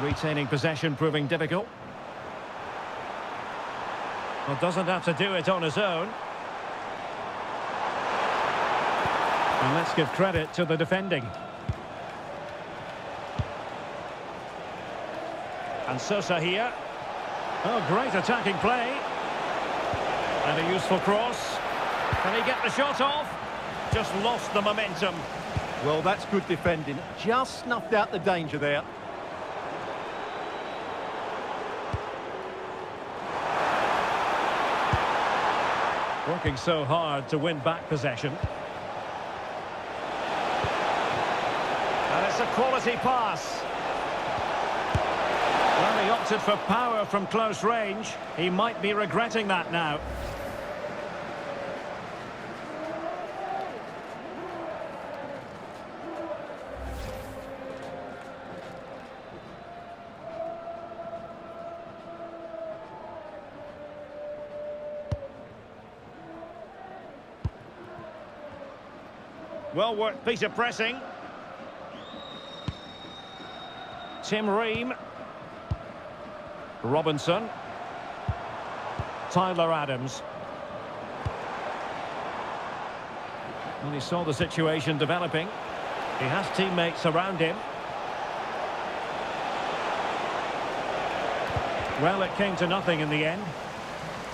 Retaining possession proving difficult. Well, doesn't have to do it on his own. And let's give credit to the defending. And Sosa here. Oh, great attacking play. And a useful cross. Can he get the shot off? Just lost the momentum. Well, that's good defending. Just snuffed out the danger there. Working so hard to win back possession. And it's a quality pass. Well, he opted for power from close range. He might be regretting that now. Well worked piece of pressing. Tim Ream. Robinson. Tyler Adams. And he saw the situation developing. He has teammates around him. Well, it came to nothing in the end.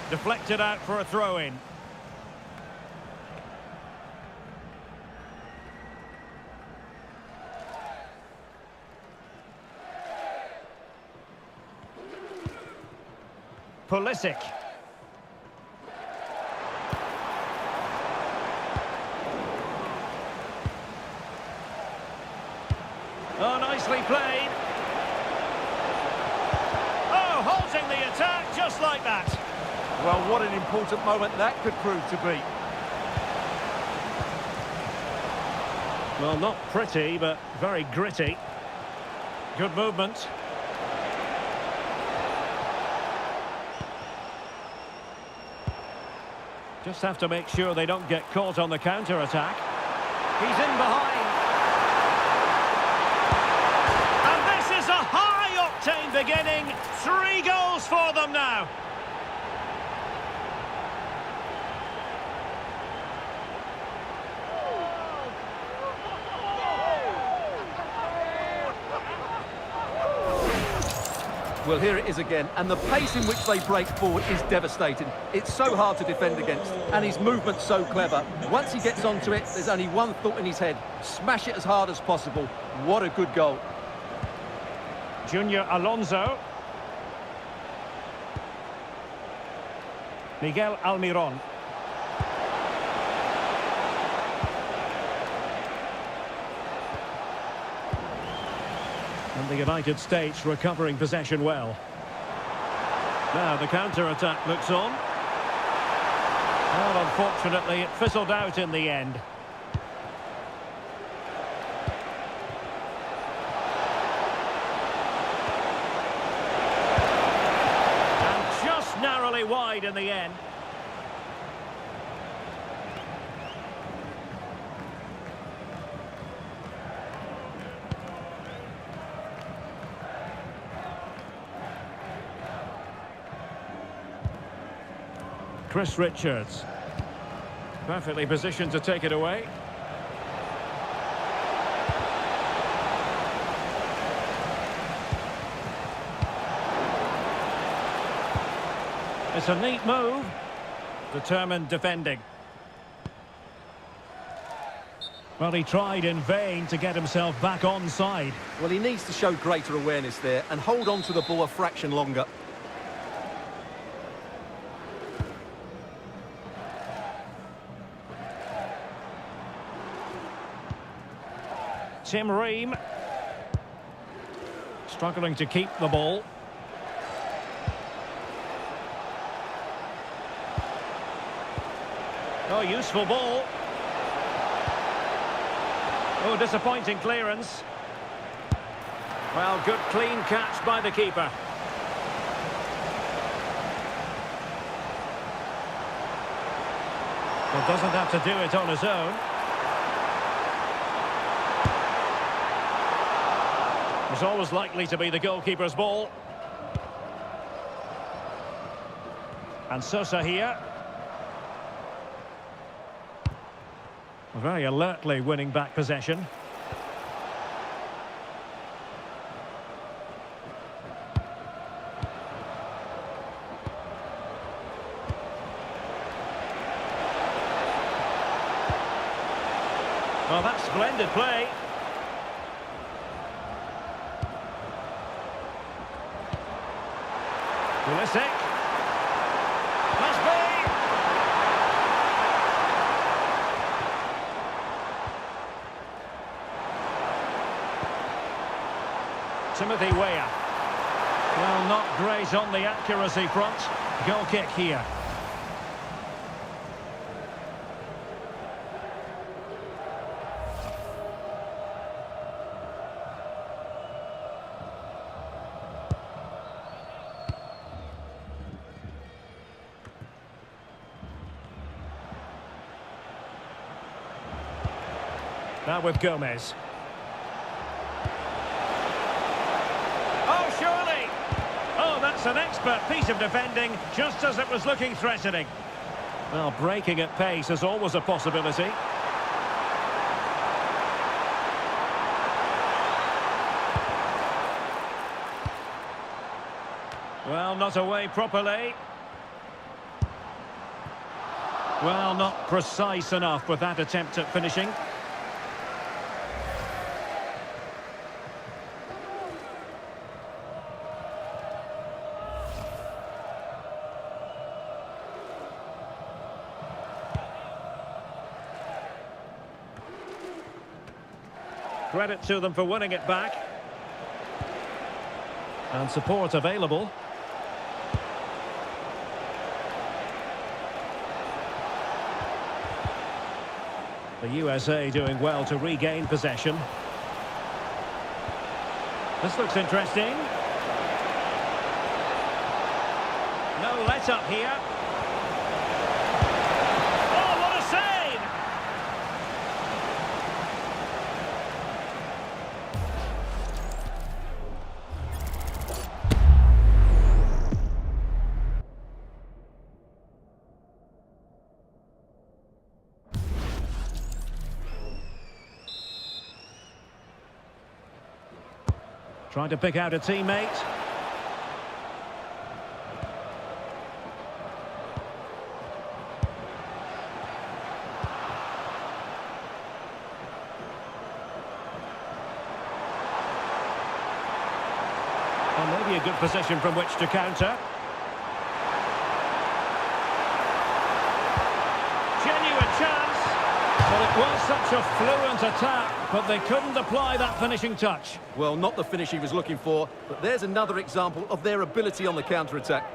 Deflected out for a throw-in. Pulisic. Oh, nicely played. Oh, halting the attack just like that. Well, what an important moment that could prove to be. Well, not pretty, but very gritty. Good movement. Just have to make sure they don't get caught on the counter-attack. He's in behind. And this is a high-octane beginning. 3 goals for them now. Well, here it is again, and the pace in which they break forward is devastating. It's so hard to defend against, and his movement's so clever. Once he gets onto it, there's only one thought in his head: smash it as hard as possible. What a good goal. Junior Alonso. Miguel Almiron. And the United States recovering possession well. Now the counter-attack looks on. Well, unfortunately, it fizzled out in the end. And just narrowly wide in the end. Chris Richards, perfectly positioned to take it away. It's a neat move, determined defending. Well, he tried in vain to get himself back onside. Well, he needs to show greater awareness there and hold on to the ball a fraction longer. Tim Ream struggling to keep the ball. Oh, useful ball. Oh, disappointing clearance. Well, good clean catch by the keeper. Well, doesn't have to do it on his own. It's always likely to be the goalkeeper's ball. And Sosa here. Very alertly winning back possession. Well, that's splendid play. Pulisic. Must be. Timothy Weah. Well, not great on the accuracy front. Goal kick here. Now with Gomez. Oh, surely! Oh, that's an expert piece of defending, just as it was looking threatening. Well, breaking at pace is always a possibility. Well, not away properly. Well, not precise enough with that attempt at finishing. Credit to them for winning it back. And support available. The USA doing well to regain possession. This looks interesting. No let-up here. Oh, what a save! Trying to pick out a teammate. Well, maybe a good position from which to counter. Genuine chance. Well, it was such a fluent attack, but they couldn't apply that finishing touch. Well, not the finish he was looking for, but there's another example of their ability on the counter-attack.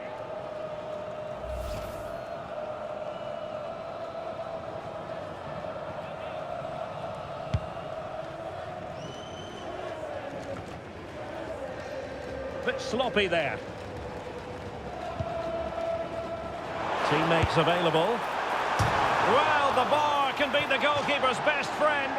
Bit sloppy there. Teammates available. Well, the bar can be the goalkeeper's best friend.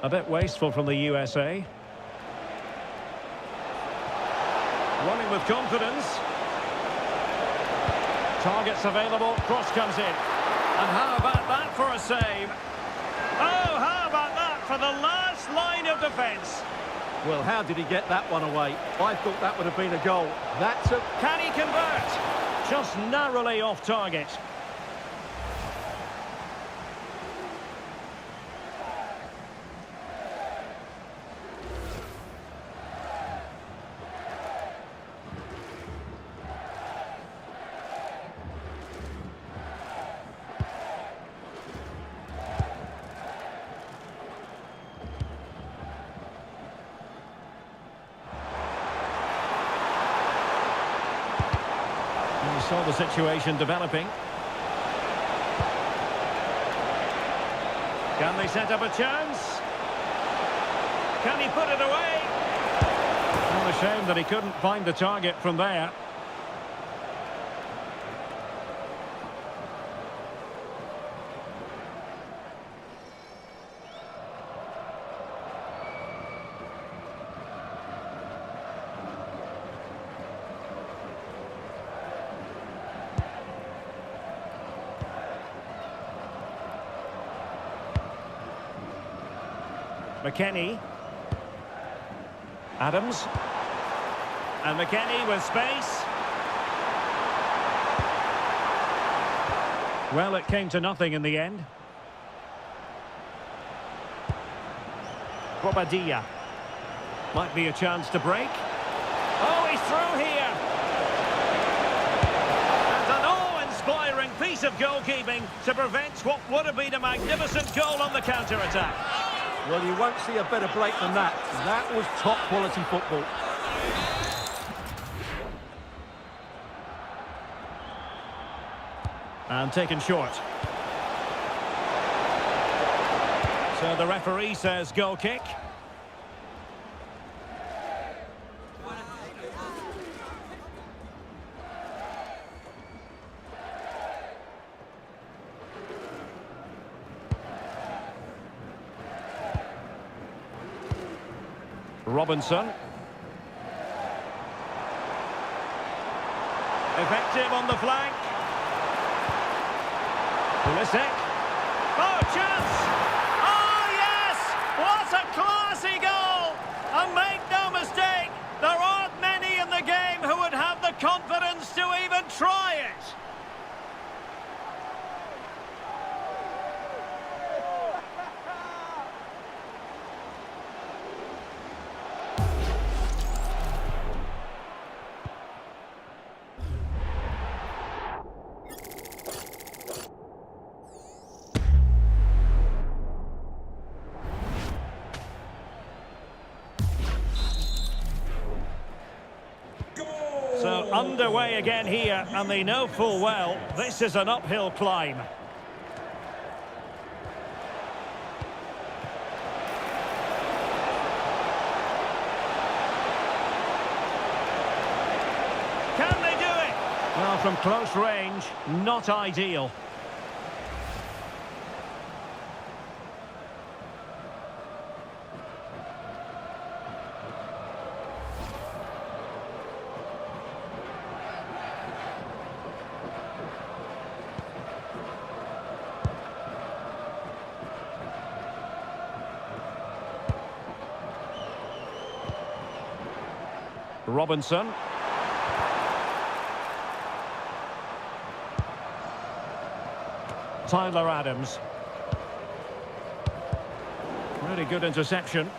A bit wasteful from the USA. Running with confidence. Targets available, cross comes in. And how about that for a save? Oh, how about that for the last line of defence? Well, how did he get that one away? I thought that would have been a goal. That's a... Can he convert? Just narrowly off target. You saw the situation developing. Can they set up a chance? Can he put it away? Not a shame that he couldn't find the target from there. McKennie. Adams. And McKennie with space. Well, it came to nothing in the end. Bobadilla. Might be a chance to break. Oh, he's through here. And an awe-inspiring piece of goalkeeping to prevent what would have been a magnificent goal on the counter-attack. Well, you won't see a better break than that. That was top-quality football. And taken short. So the referee says goal kick. Robinson. Effective on the flank. Pulisic. Oh, chance! Oh, yes! What a classy goal! And make no mistake, there aren't many in the game who would have the confidence to even try it. So underway again here, and they know full well this is an uphill climb. Can they do it? Well, from close range, not ideal. Robinson. Tyler Adams. Really good interception.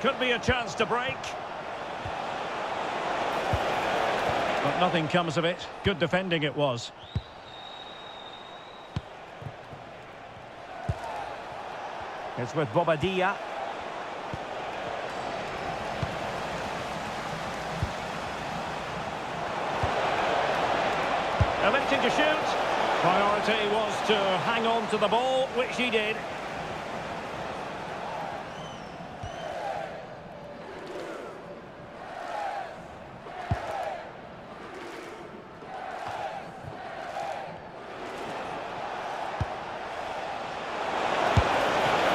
Could be a chance to break. But nothing comes of it. Good defending it was. It's with Bobadilla. Electing to shoot. Priority was to hang on to the ball, which he did.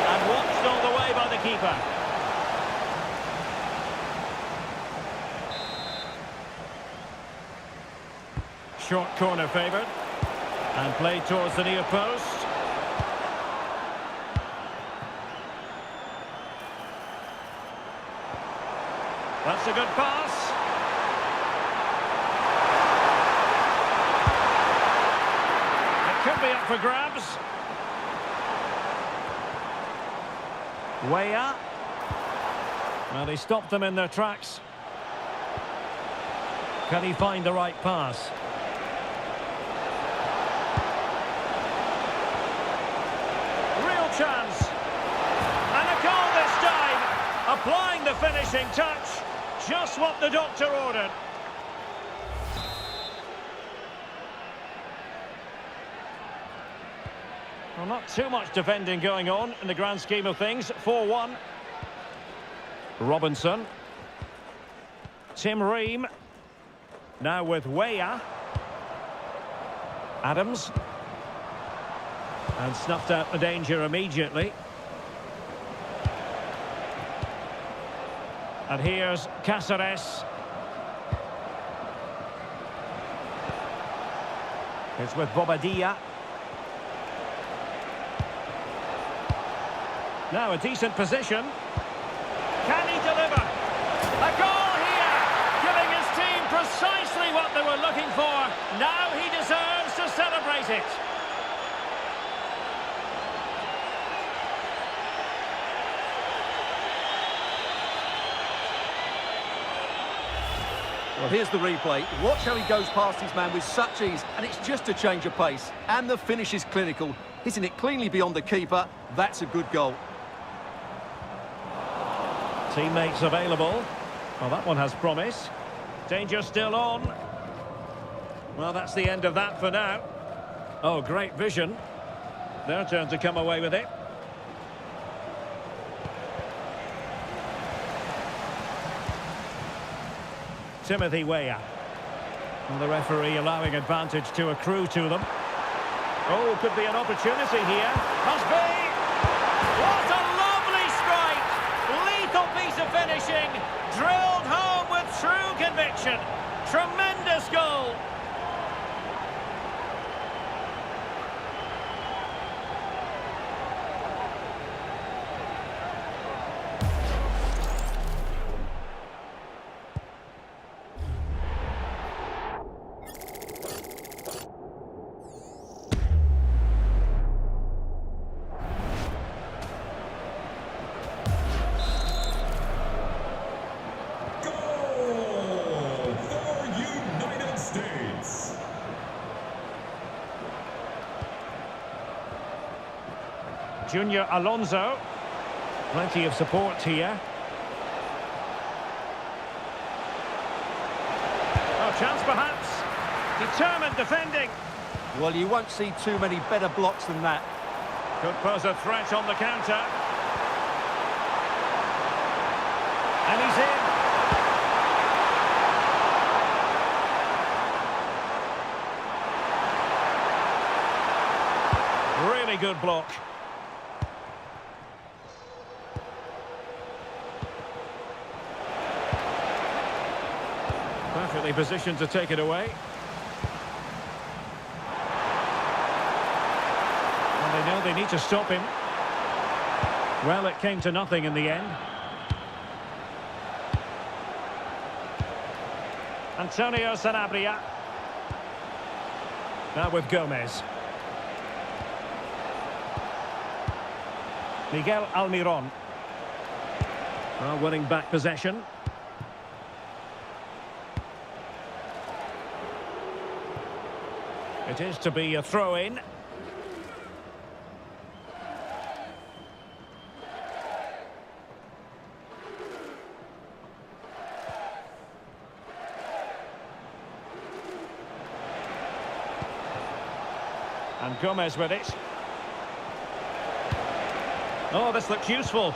And watched all the way by the keeper. Short corner favoured. And played towards the near post. That's a good pass. It could be up for grabs. Weah. Well, he stopped them in their tracks. Can he find the right pass? Chance. And a goal this time. Applying the finishing touch. Just what the doctor ordered. Well, not too much defending going on in the grand scheme of things. 4-1. Robinson. Tim Ream. Now with Weah. Adams. And snuffed out the danger immediately. And here's Cáceres. It's with Bobadilla. Now a decent position. Can he deliver? A goal here! Giving his team precisely what they were looking for. Now he deserves to celebrate it. Well, here's the replay. Watch how he goes past his man with such ease, and it's just a change of pace. And the finish is clinical. Hitting it cleanly beyond the keeper. That's a good goal. Teammates available. Well, that one has promise. Danger still on. Well, that's the end of that for now. Oh, great vision. Their turn to come away with it. Timothy Weah. And the referee allowing advantage to accrue to them. Oh, could be an opportunity here. Must be. What a lovely strike! Lethal piece of finishing. Drilled home with true conviction. Tremendous goal. Junior Alonso. Plenty of support here. Oh, chance perhaps. Determined defending. Well, you won't see too many better blocks than that. Could pose a threat on the counter. And he's in. Really good block. Perfectly positioned to take it away. And they know they need to stop him. Well, it came to nothing in the end. Antonio Sanabria. Now with Gomez. Miguel Almiron. Well, winning back possession. It is to be a throw-in. And Gomez with it. Oh, this looks useful.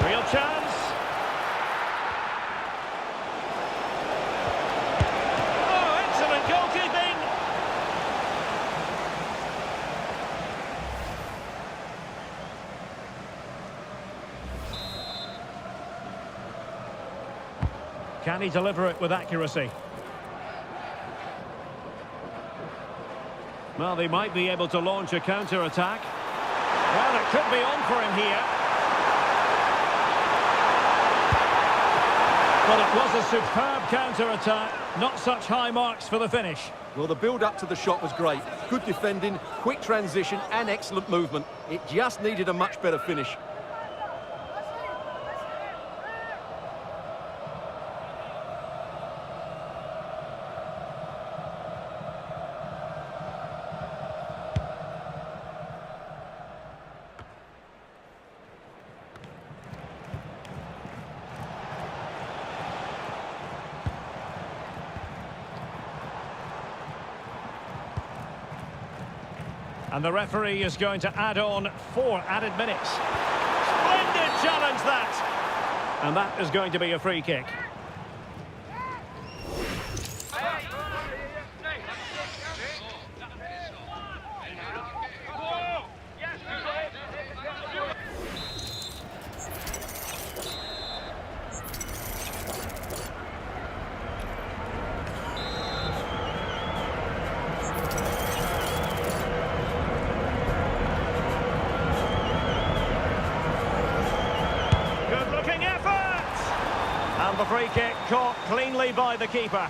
Real chance. Oh, excellent goalkeeping. Can he deliver it with accuracy? Well, they might be able to launch a counter-attack. Well, it could be on for him here. But it was a superb counter-attack. Not such high marks for the finish. Well, the build-up to the shot was great. Good defending, quick transition and excellent movement. It just needed a much better finish. And the referee is going to add on 4 added minutes. Splendid challenge, that! And that is going to be a free kick. And the free kick caught cleanly by the keeper.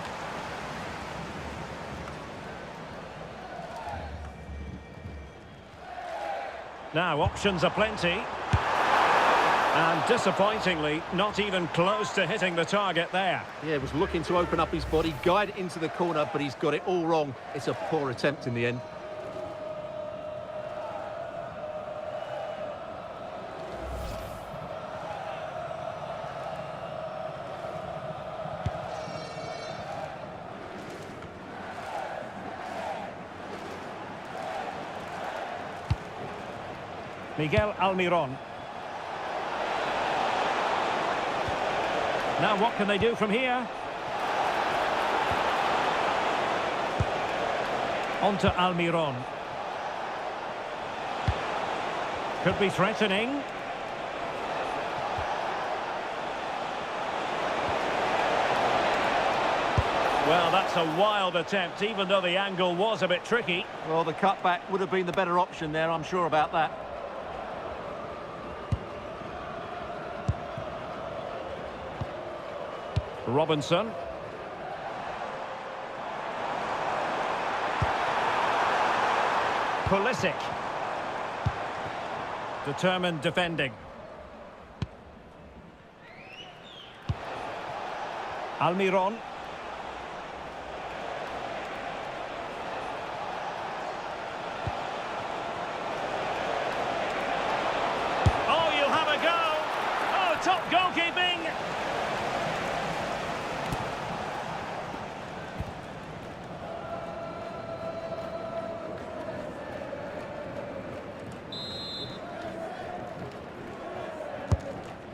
Now, options are plenty. And disappointingly, not even close to hitting the target there. Yeah, was looking to open up his body, guide it into the corner, but he's got it all wrong. It's a poor attempt in the end. Miguel Almiron. Now what can they do from here? On to Almiron. Could be threatening. Well, that's a wild attempt, even though the angle was a bit tricky. Well, the cutback would have been the better option there, I'm sure about that. Robinson. Pulisic. Determined defending. Almiron. Oh, you'll have a go. Oh, top goalkeeping.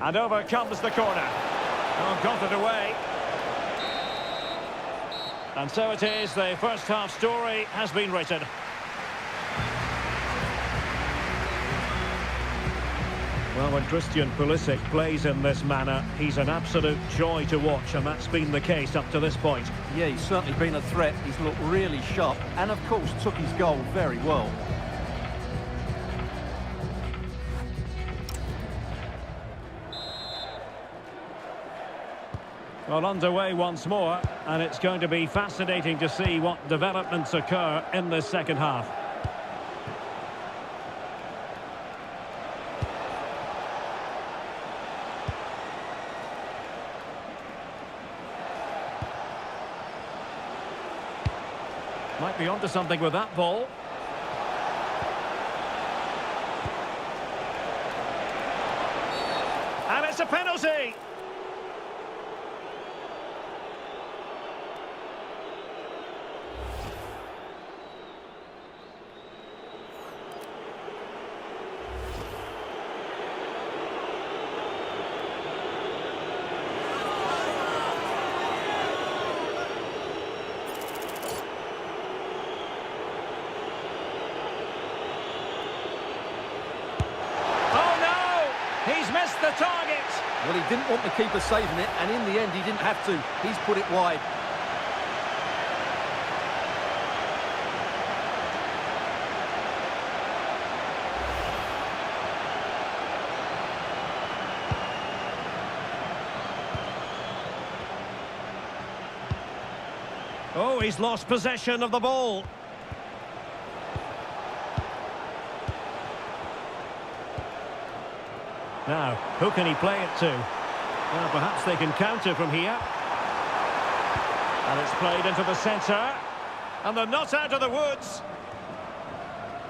And over comes the corner. Oh, got it away. And so it is, the first half story has been written. Well, when Christian Pulisic plays in this manner, he's an absolute joy to watch, and that's been the case up to this point. Yeah, he's certainly been a threat. He's looked really sharp and, of course, took his goal very well. Well, underway once more, and it's going to be fascinating to see what developments occur in this second half. Might be onto something with that ball. And it's a penalty! He's missed the target. Well, he didn't want the keeper saving it, and in the end, he didn't have to. He's put it wide. Oh, he's lost possession of the ball. Now, who can he play it to? Well, perhaps they can counter from here. And it's played into the centre. And they're not out of the woods.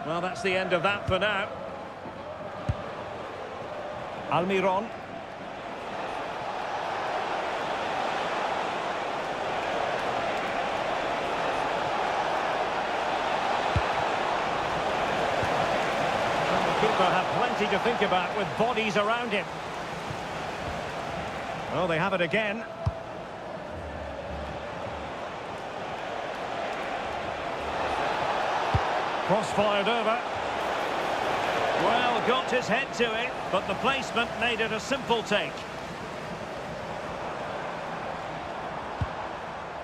Well, that's the end of that for now. Almiron. Keeper have plenty to think about with bodies around him. Oh, they have it again. Cross-fired over. Well, got his head to it, but the placement made it a simple take.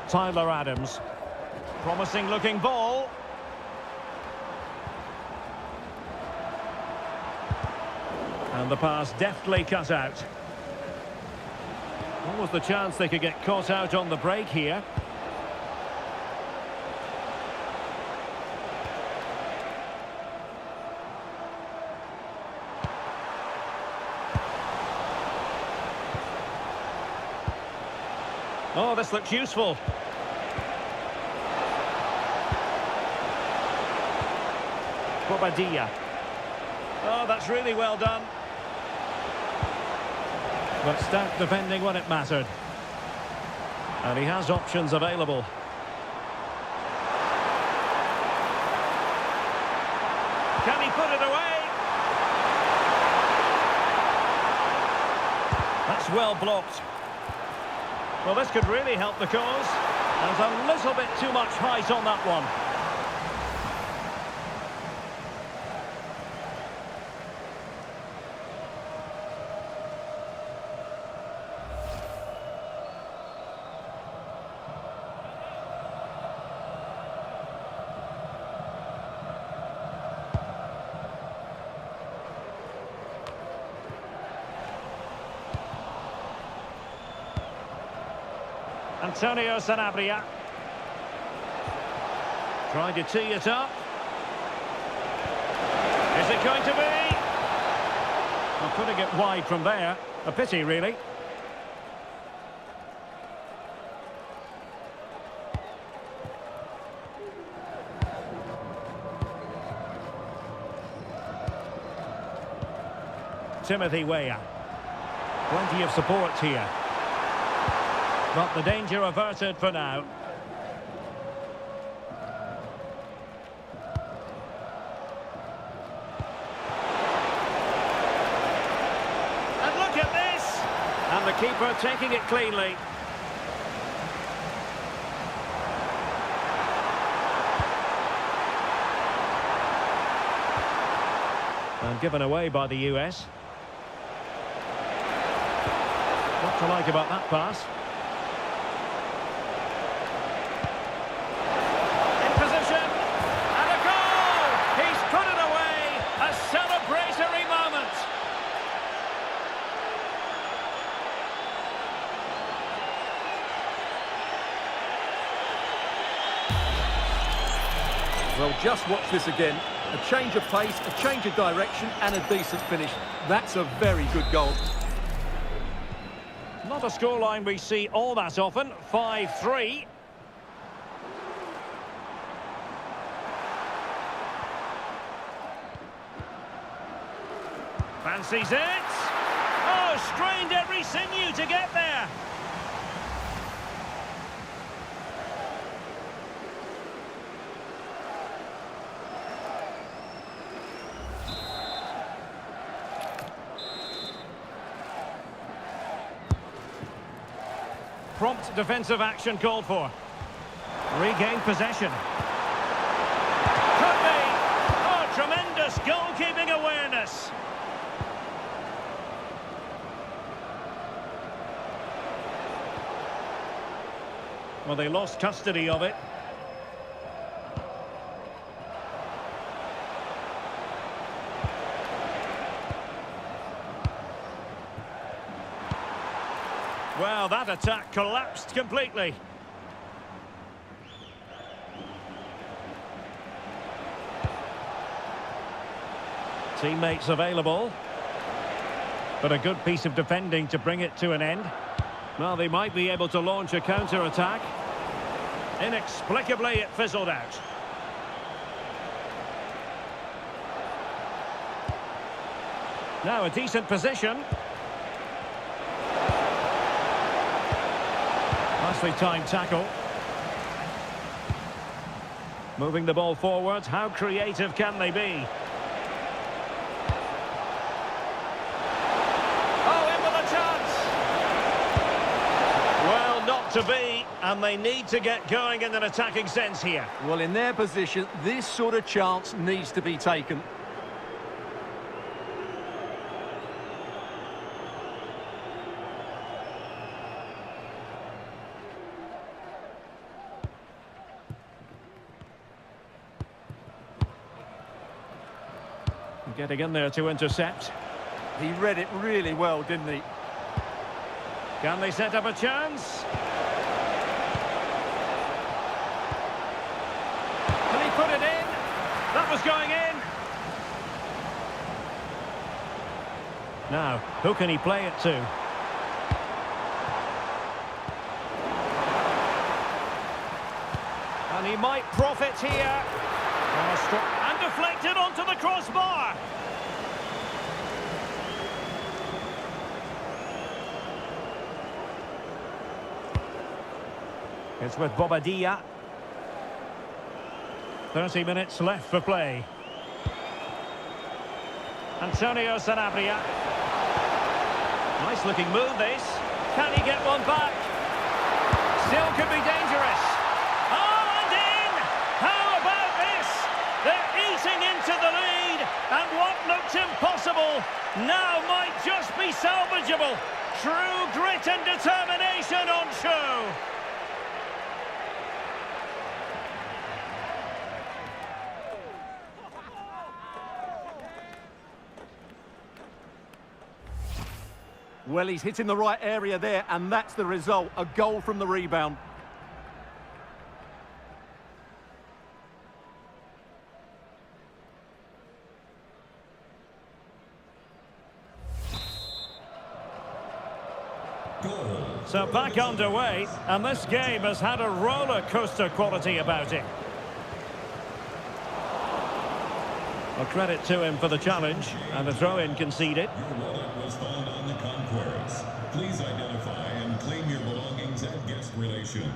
Tyler Adams. Promising looking ball. And the pass deftly cut out. What was the chance they could get caught out on the break here? Oh, this looks useful. Bobadilla. Oh, that's really well done. But stout defending when it mattered. And he has options available. Can he put it away? That's well blocked. Well, this could really help the cause. There's a little bit too much height on that one. Antonio Sanabria. Trying to tee it up. Is it going to be? Well, putting it wide from there. A pity, really. Timothy Weah. Plenty of support here. But the danger averted for now. And look at this! And the keeper taking it cleanly. And given away by the US. What to like about that pass? Well, just watch this again. A change of pace, a change of direction, and a decent finish. That's a very good goal. Not a scoreline we see all that often. 5-3. Fancies it. Oh, strained every sinew to get there. Prompt defensive action called for. Regain possession. Could be. Oh, tremendous goalkeeping awareness. Well, they lost custody of it. Well, that attack collapsed completely. Teammates available. But a good piece of defending to bring it to an end. Well, they might be able to launch a counter-attack. Inexplicably, it fizzled out. Now a decent position. Nicely timed tackle. Moving the ball forward. How creative can they be? To be, and they need to get going in an attacking sense here. Well, in their position, this sort of chance needs to be taken. Getting in there to intercept. He read it really well, didn't he? Can they set up a chance? Put it in. That was going in. Now, who can he play it to? And he might profit here. And deflected onto the crossbar. It's with Bobadilla. 30 minutes left for play. Antonio Sanabria. Nice looking move this. Can he get one back? Still could be dangerous. Oh, and in! How about this? They're eating into the lead, and what looked impossible now might just be salvageable. True grit and determination on show. Well, he's hitting the right area there, and that's the result, a goal from the rebound. So back underway, and this game has had a roller coaster quality about it. Well, credit to him for the challenge, and the throw-in conceded. Your wallet was found on the concourse. Please identify and claim your belongings at guest relations.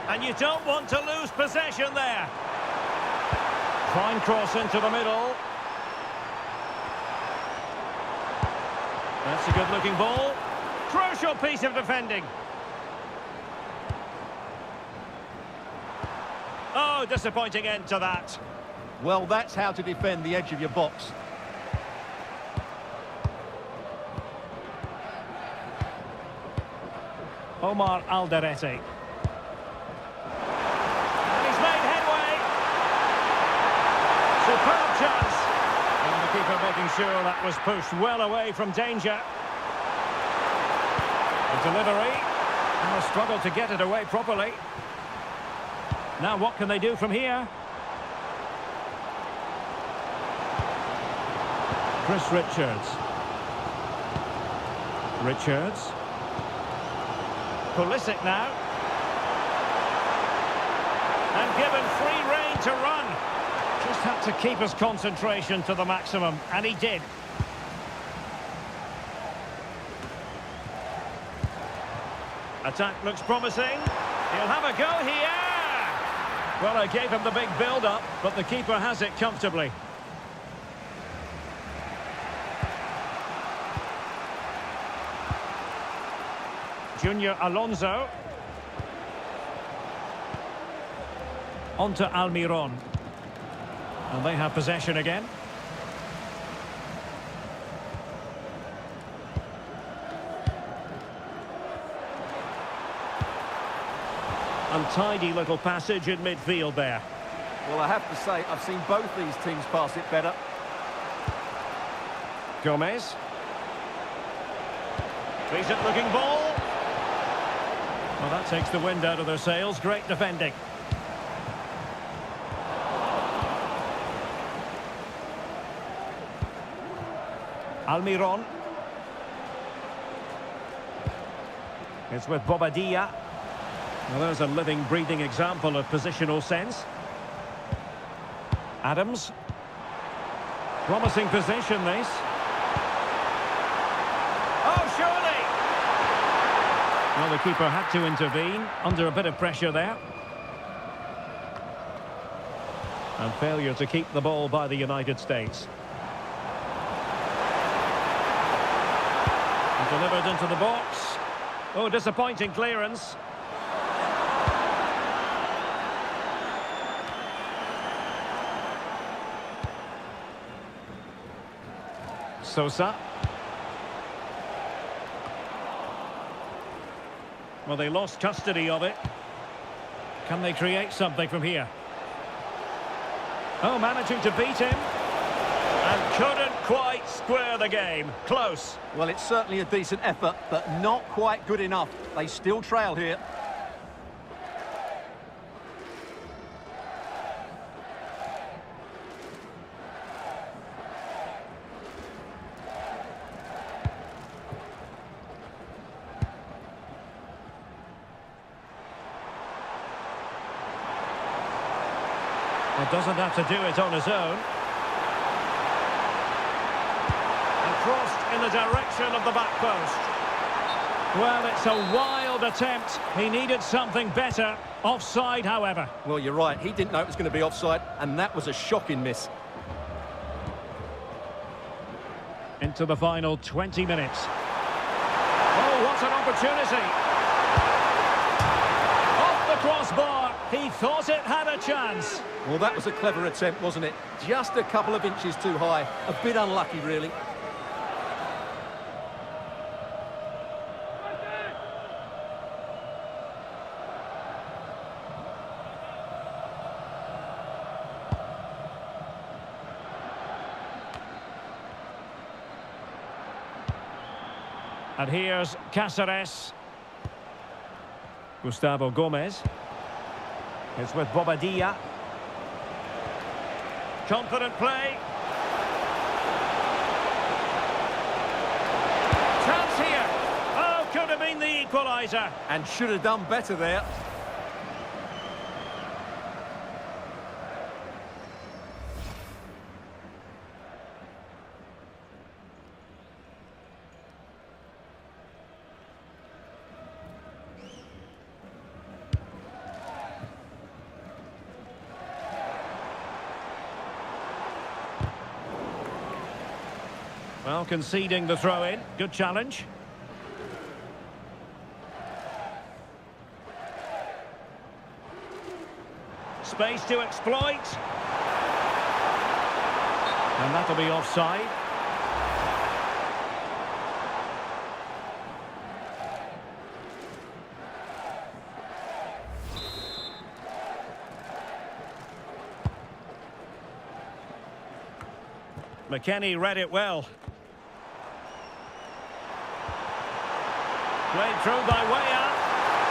And you don't want to lose possession there. Fine cross into the middle. That's a good-looking ball. Crucial piece of defending. Oh, disappointing end to that. Well, that's how to defend the edge of your box. Omar Alderete. And he's made headway. Superb chance. And the keeper making sure that was pushed well away from danger. The delivery. And a struggle to get it away properly. Now what can they do from here? Chris Richards. Richards. Pulisic now. And given free rein to run. Just had to keep his concentration to the maximum, and he did. Attack looks promising. He'll have a go here. Well, I gave him the big build-up, but the keeper has it comfortably. Junior Alonso. On to Almiron. And they have possession again. Untidy little passage in midfield there. Well, I have to say, I've seen both these teams pass it better. Gomez. Decent looking ball. Well, that takes the wind out of their sails. Great defending. Almiron. It's with Bobadilla. Well, there's a living, breathing example of positional sense. Adams. Promising position, this. Oh, surely! Well, the keeper had to intervene, under a bit of pressure there. And failure to keep the ball by the United States. And delivered into the box. Oh, disappointing clearance. Sosa. Well, they lost custody of it. Can they create something from here? Oh, managing to beat him. And couldn't quite square the game. Close. Well, it's certainly a decent effort, but not quite good enough. They still trail here. Well, doesn't have to do it on his own. And crossed in the direction of the back post. Well, it's a wild attempt. He needed something better. Offside, however. Well, you're right. He didn't know it was going to be offside, and that was a shocking miss. Into the final 20 minutes. Oh, what an opportunity. Off the crossbar. He thought it had a chance. Well, that was a clever attempt, wasn't it? Just a couple of inches too high. A bit unlucky, really. And here's Cáceres. Gustavo Gomez. It's with Bobadilla. Confident play. Chance here. Oh, could have been the equaliser. And should have done better there. Well, conceding the throw-in. Good challenge. Space to exploit. And that'll be offside. McKennie read it well. Played through by Weah.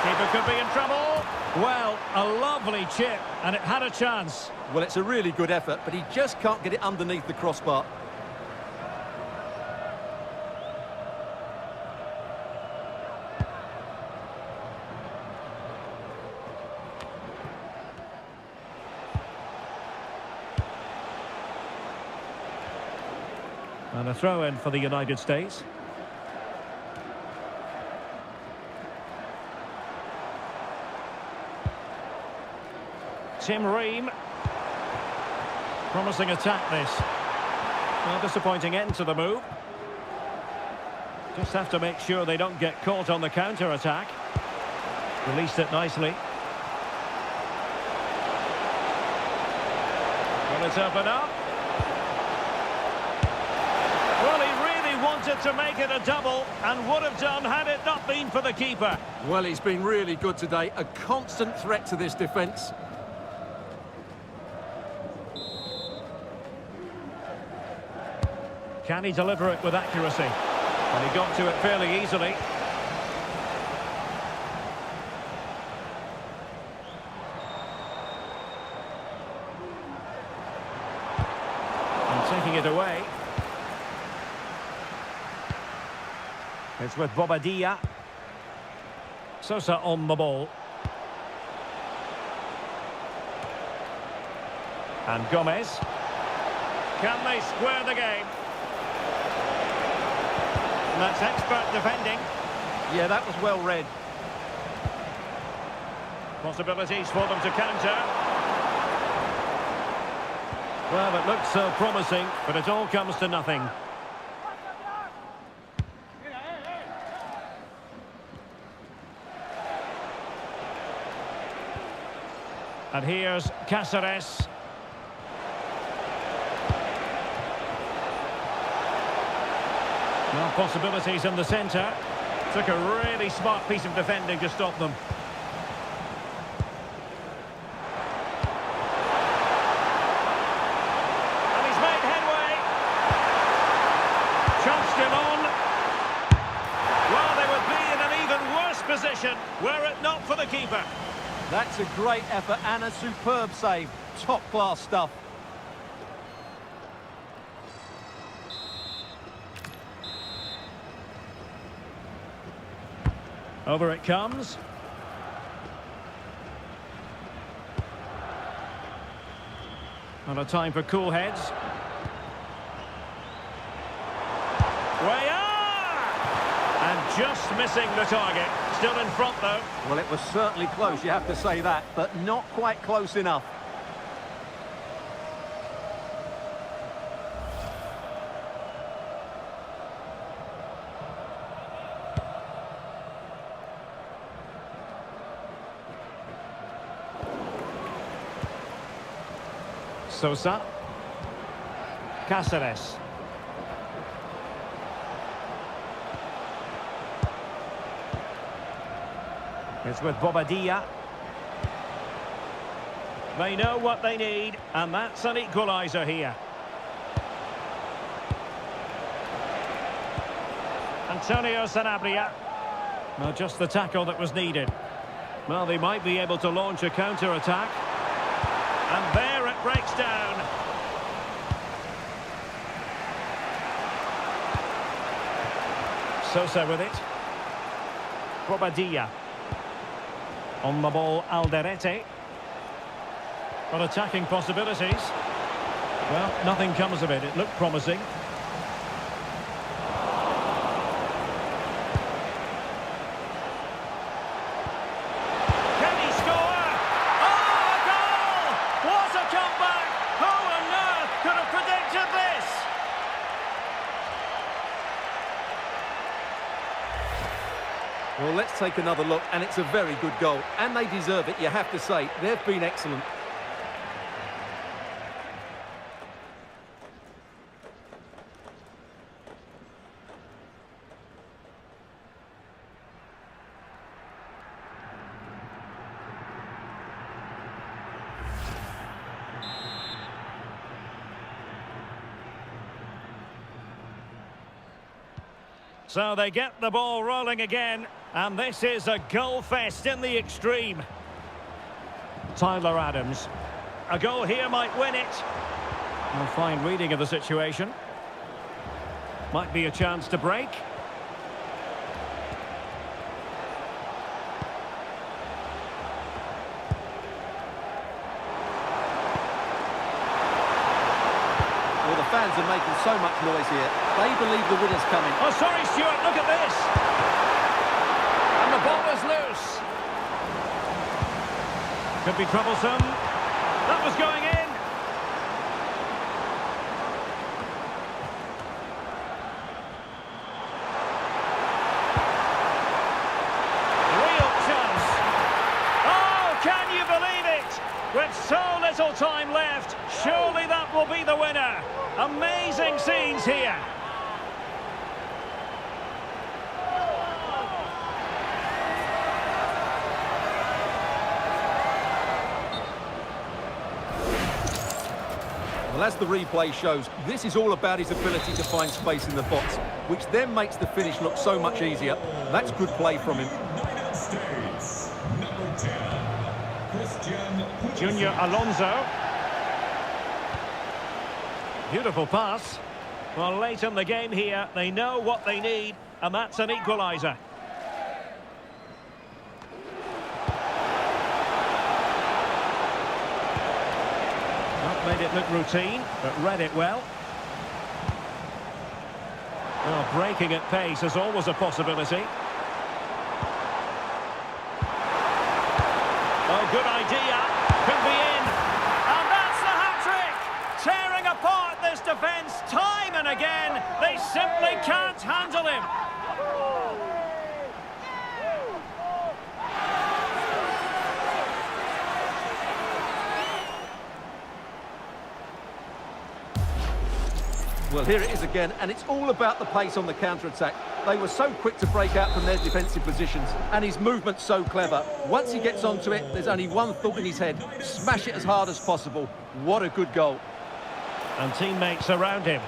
Keeper could be in trouble. Well, a lovely chip, and it had a chance. Well, it's a really good effort, but he just can't get it underneath the crossbar. And a throw-in for the United States. Tim Ream. Promising attack this. Well, disappointing end to the move. Just have to make sure they don't get caught on the counter-attack. Released it nicely. Will it open up? Well, he really wanted to make it a double and would have done had it not been for the keeper. Well, he's been really good today. A constant threat to this defence. Can he deliver it with accuracy? And he got to it fairly easily. And taking it away. It's with Bobadilla. Sosa on the ball. And Gomez. Can they square the game? And that's expert defending. Yeah, that was well read. Possibilities for them to counter. Well, it looks so promising, but it all comes to nothing. And here's Cáceres. Well, possibilities in the centre. Took a really smart piece of defending to stop them. And he's made headway. Chunched him on. Well, they would be in an even worse position were it not for the keeper. That's a great effort and a superb save. Top-class stuff. Over it comes. And a time for cool heads. Weah! And just missing the target. Still in front, though. Well, it was certainly close, you have to say that, but not quite close enough. Sosa. Cáceres. It's with Bobadilla. They know what they need, and that's an equaliser here. Antonio Sanabria. Well, just the tackle that was needed. Well, they might be able to launch a counter-attack. And there it breaks down. Sosa with it. Bobadilla. On the ball, Alderete. But attacking possibilities. Well, nothing comes of it. It looked promising. Can he score? Oh, a goal! What a comeback! Who on earth could have predicted this? Well, let's take another look, and it's a very good goal. And they deserve it, you have to say. They've been excellent. So they get the ball rolling again, and this is a goal fest in the extreme. Tyler Adams. A goal here might win it. A fine reading of the situation. Might be a chance to break. Well, the fans are making so much noise here. They believe the winner's coming. Oh, sorry, Stuart, look at this. And the ball is loose. Could be troublesome. That was going in. Real chance. Oh, can you believe it? With so little time left, surely that will be the winner. Amazing scenes here. Well, as the replay shows, this is all about his ability to find space in the box, which then makes the finish look so much easier. That's good play from him. United States, number 10, Christian Junior Alonso. Beautiful pass. Well, late in the game here, they know what they need, and that's an equaliser. Not made it look routine, but read it well. Well, breaking at pace is always a possibility. Oh, good idea. Could be in. And that's the hat-trick! Tearing apart this defence time and again. They simply can't handle him. Well, here it is again, and it's all about the pace on the counter-attack. They were so quick to break out from their defensive positions, and his movement's so clever. Once he gets onto it, there's only one thought in his head: smash it as hard as possible. What a good goal. And teammates around him.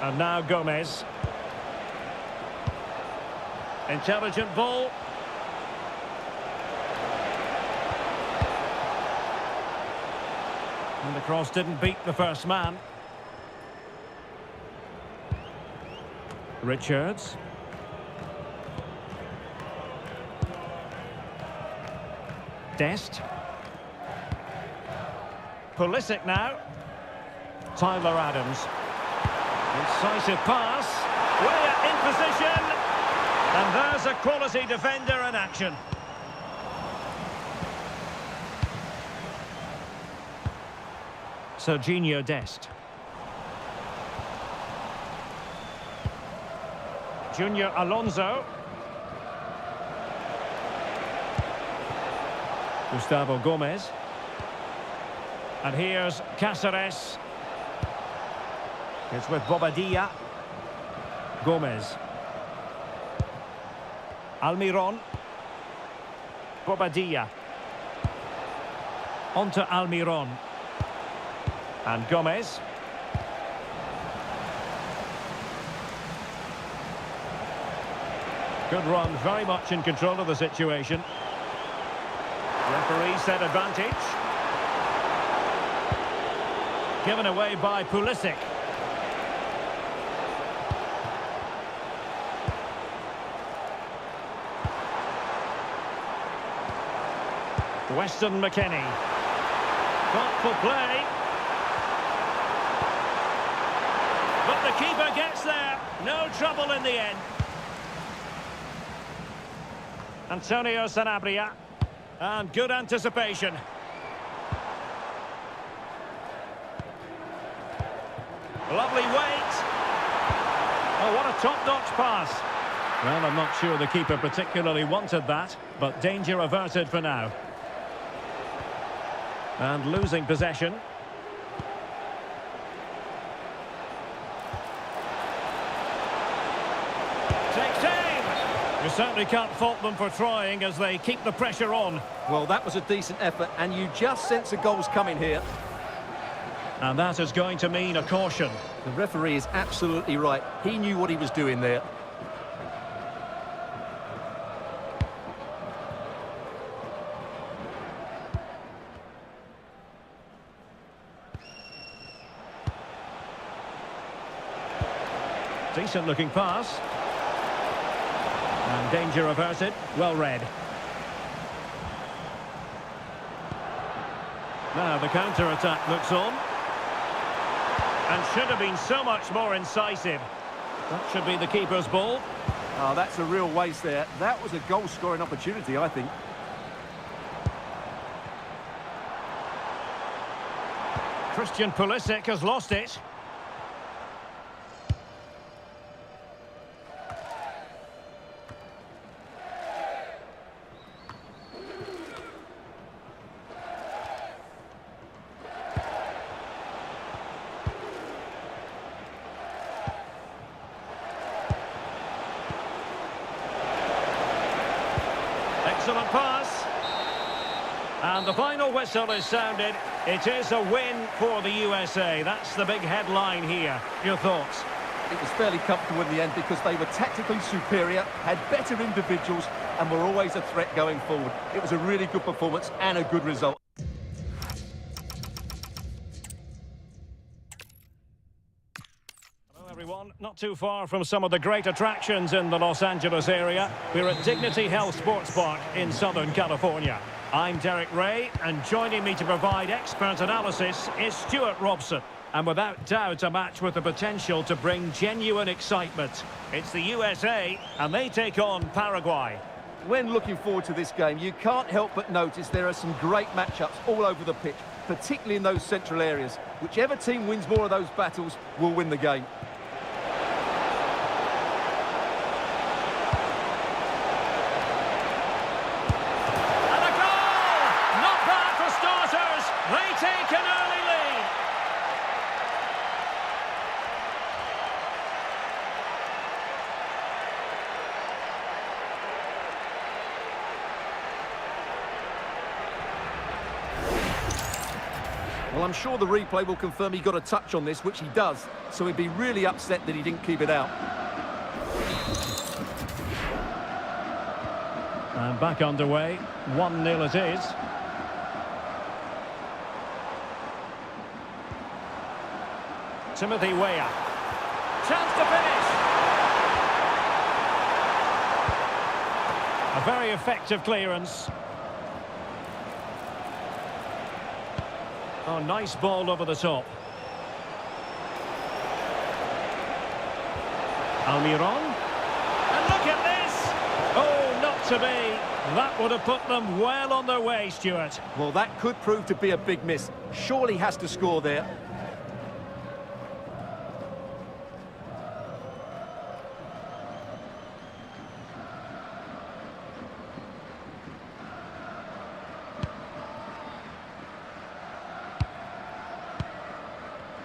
And now Gomez. Intelligent ball. And the cross didn't beat the first man. Richards. Dest. Pulisic now. Tyler Adams. Incisive pass. Weah in position. And there's a quality defender in action. Serginho Dest. Junior Alonso. Gustavo Gomez. And here's Cáceres. It's with Bobadilla. Gomez. Almiron. Bobadilla. On to Almiron. And Gomez. Good run, very much in control of the situation. Referee set advantage. Given away by Pulisic. Weston McKennie. Thoughtful play. But the keeper gets there. No trouble in the end. Antonio Sanabria. And good anticipation. Lovely weight. Oh, what a top-notch pass. Well, I'm not sure the keeper particularly wanted that, but danger averted for now. And losing possession. Takes aim. You certainly can't fault them for trying as they keep the pressure on. Well, that was a decent effort, and you just sense a goal's coming here. And that is going to mean a caution. The referee is absolutely right. He knew what he was doing there. Decent looking pass. And danger averted. Well read. Now the counter-attack looks on. And should have been so much more incisive. That should be the keeper's ball. Oh, that's a real waste there. That was a goal-scoring opportunity, I think. Christian Pulisic has lost it. Excellent pass. And the final whistle is sounded. It is a win for the USA. That's the big headline here. Your thoughts? It was fairly comfortable in the end because they were tactically superior, had better individuals, and were always a threat going forward. It was a really good performance and a good result. Everyone, not too far from some of the great attractions in the Los Angeles area. We're at Dignity Health Sports Park in Southern California. I'm Derek Ray, and joining me to provide expert analysis is Stuart Robson. And without doubt, a match with the potential to bring genuine excitement. It's the USA, and they take on Paraguay. When looking forward to this game, you can't help but notice there are some great matchups all over the pitch, particularly in those central areas. Whichever team wins more of those battles will win the game. They take an early lead. Well, I'm sure the replay will confirm he got a touch on this, which he does, so he'd be really upset that he didn't keep it out. And back underway, 1-0 it is. Timothy Weah. Chance to finish. A very effective clearance. Oh, nice ball over the top. Almiron. And look at this. Oh, not to be. That would have put them well on their way, Stuart. Well, that could prove to be a big miss. Surely has to score there.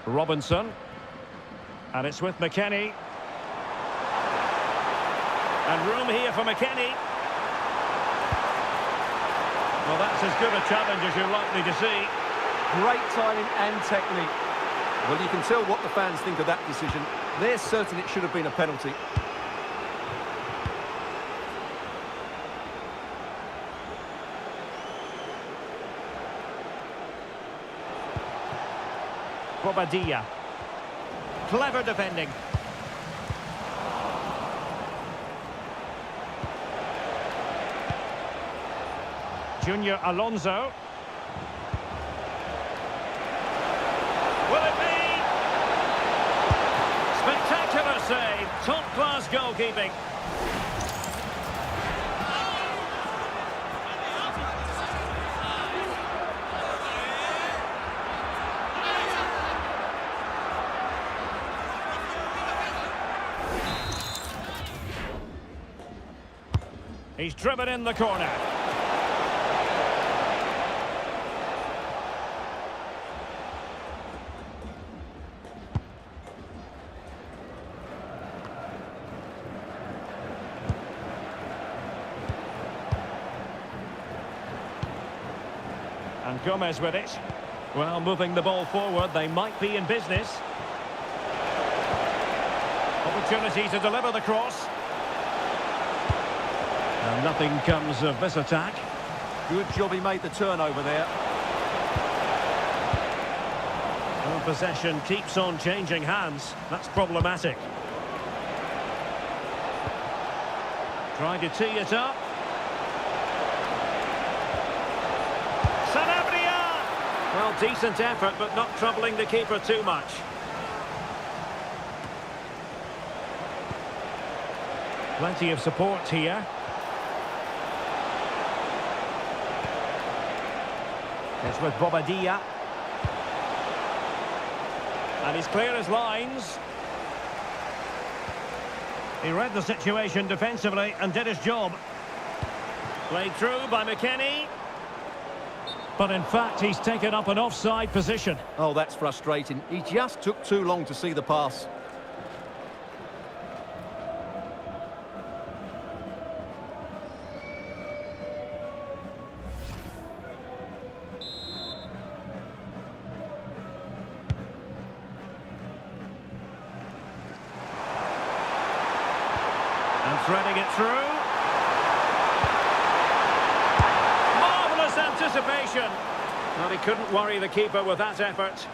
Robinson. And it's with McKennie. And room here for McKennie. Well, that's as good a challenge as you're likely to see. Great timing and technique. Well, you can tell what the fans think of that decision. They're certain it should have been a penalty. Bobadilla. Clever defending. Junior Alonso. Will it be? Spectacular save. Top-class goalkeeping. He's driven in the corner. And Gomez with it. Well, moving the ball forward, they might be in business. Opportunity to deliver the cross. And nothing comes of this attack. Good job he made the turnover there. Well, possession keeps on changing hands. That's problematic. Trying to tee it up. Sanabria! Well, decent effort, but not troubling the keeper too much. Plenty of support here. It's with Bobadilla. And he's clear as lines. He read the situation defensively and did his job. Played through by McKennie. But in fact, he's taken up an offside position. Oh, that's frustrating. He just took too long to see the pass. And threading it through. Marvellous anticipation. Well, he couldn't worry the keeper with that effort.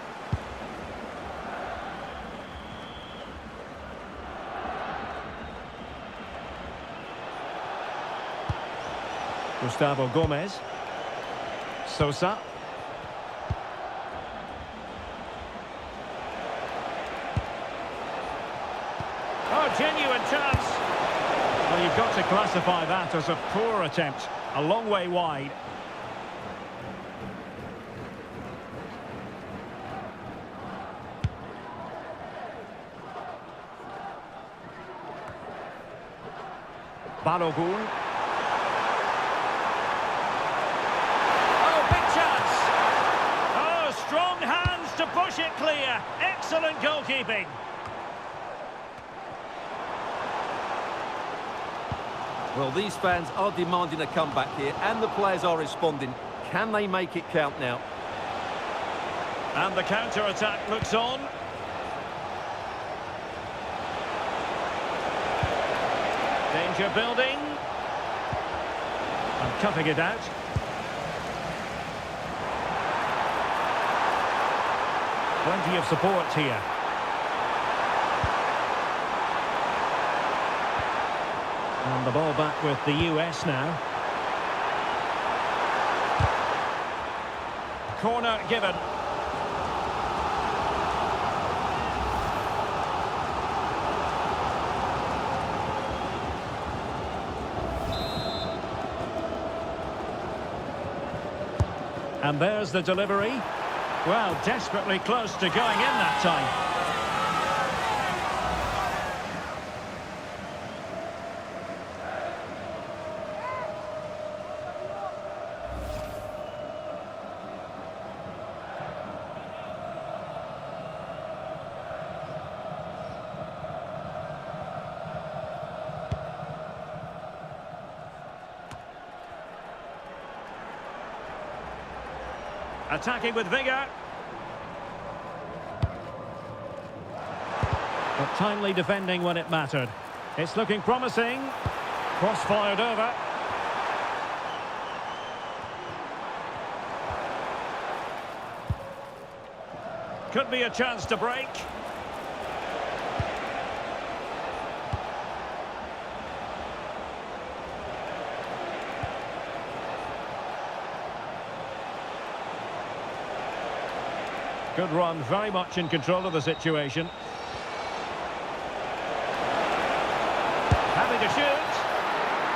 Gustavo Gomez. Sosa. Oh, genuine chance. Well, you've got to classify that as a poor attempt. A long way wide. Balogun. Oh, big chance. Oh, strong hands to push it clear. Excellent goalkeeping. Well, these fans are demanding a comeback here, and the players are responding. Can they make it count now? And the counter-attack looks on. Danger building. And cutting it out. Plenty of support here. And the ball back with the US now. Corner given. And there's the delivery. Well, desperately close to going in that time. Attacking with vigour. But timely defending when it mattered. It's looking promising. Cross fired over. Could be a chance to break. Good run, very much in control of the situation. Happy to shoot.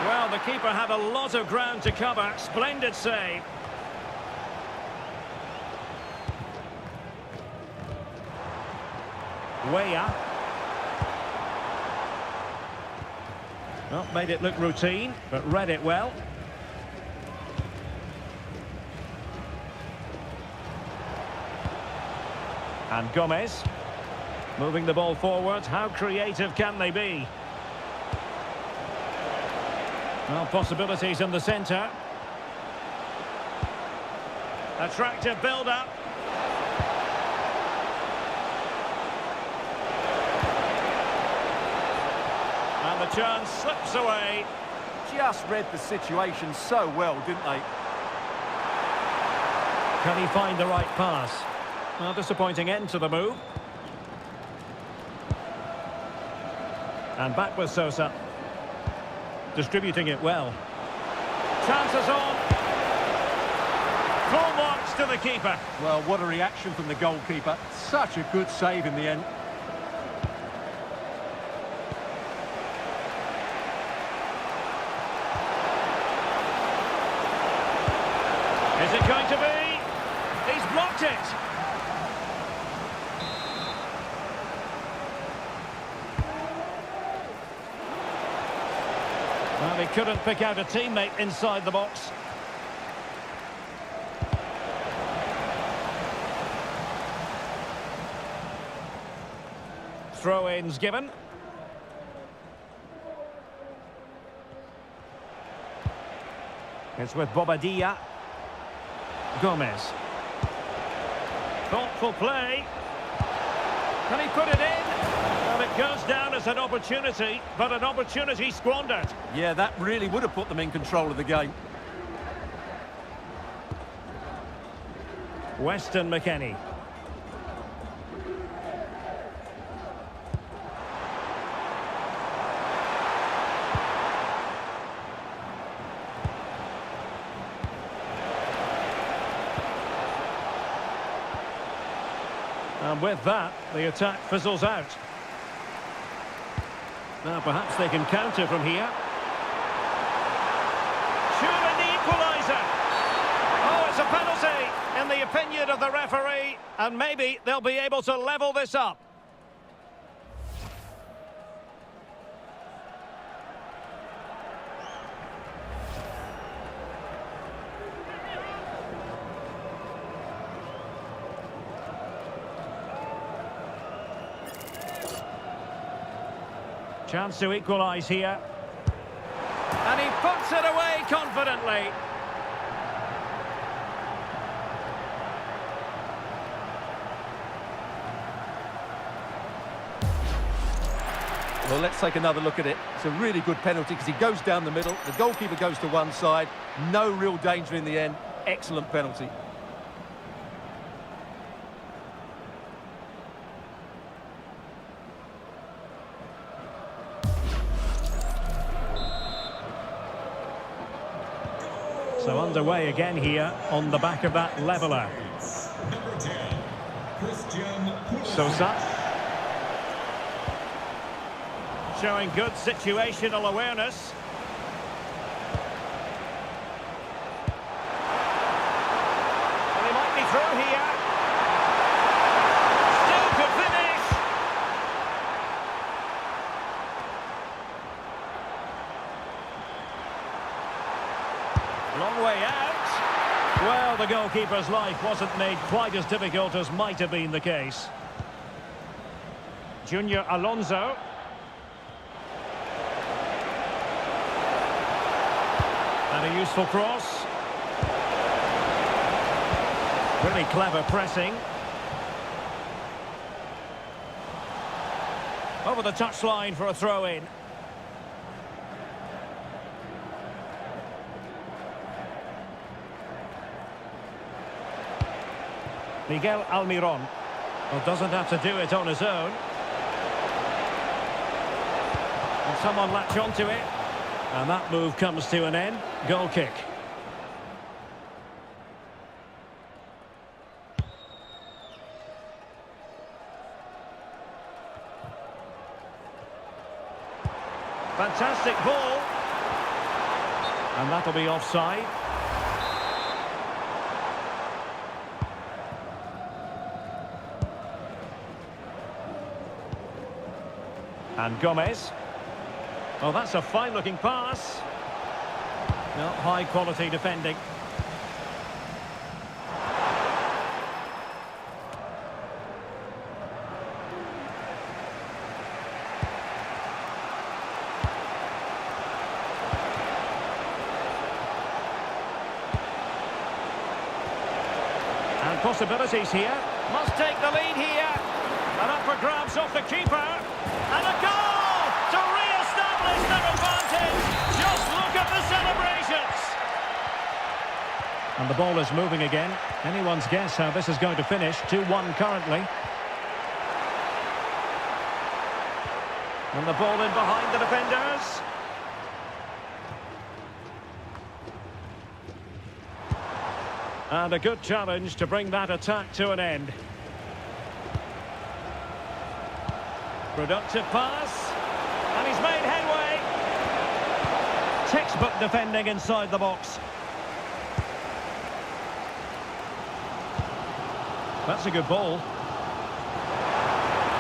Well, the keeper had a lot of ground to cover. Splendid save. Weah. Well, made it look routine, but read it well. And Gomez, moving the ball forward. How creative can they be? Well, possibilities in the centre. Attractive build-up. And the chance slips away. Just read the situation so well, didn't they? Can he find the right pass? Well, disappointing end to the move. And back with Sosa. Distributing it well. Chances on. Full marks to the keeper. Well, what a reaction from the goalkeeper. Such a good save in the end. Is it going to be? He's blocked it. Well, he couldn't pick out a teammate inside the box. Throw-ins given. It's with Bobadilla. Gomez. Thoughtful play. Can he put it in? Well, it goes down as an opportunity, but an opportunity squandered. Yeah, that really would have put them in control of the game. Weston McKennie. And with that, the attack fizzles out. Now perhaps they can counter from here. Surely the equaliser. Oh, it's a penalty in the opinion of the referee. And maybe they'll be able to level this up. Chance to equalise here. And he puts it away confidently. Well, let's take another look at it. It's a really good penalty because he goes down the middle. The goalkeeper goes to one side. No real danger in the end. Excellent penalty. So underway again here on the back of that leveller. Number 10, Christian Sosa. Showing good situational awareness. Well, he might be through here. Still could finish. Long way out. Well, the goalkeeper's life wasn't made quite as difficult as might have been the case. Junior Alonso. And a useful cross. Really clever pressing. Over the touchline for a throw-in. Miguel Almiron. Well, doesn't have to do it on his own. And someone latch onto it. And that move comes to an end. Goal kick. Fantastic ball. And that'll be offside. And Gomez. Oh, that's a fine-looking pass. No, high-quality defending. And possibilities here. Must take the lead here. And up for grabs off the keeper. And a goal to re-establish their advantage. Just look at the celebrations. And the ball is moving again. Anyone's guess how this is going to finish. 2-1 currently. And the ball in behind the defenders. And a good challenge to bring that attack to an end. Productive pass. And he's made headway. Textbook defending inside the box. That's a good ball.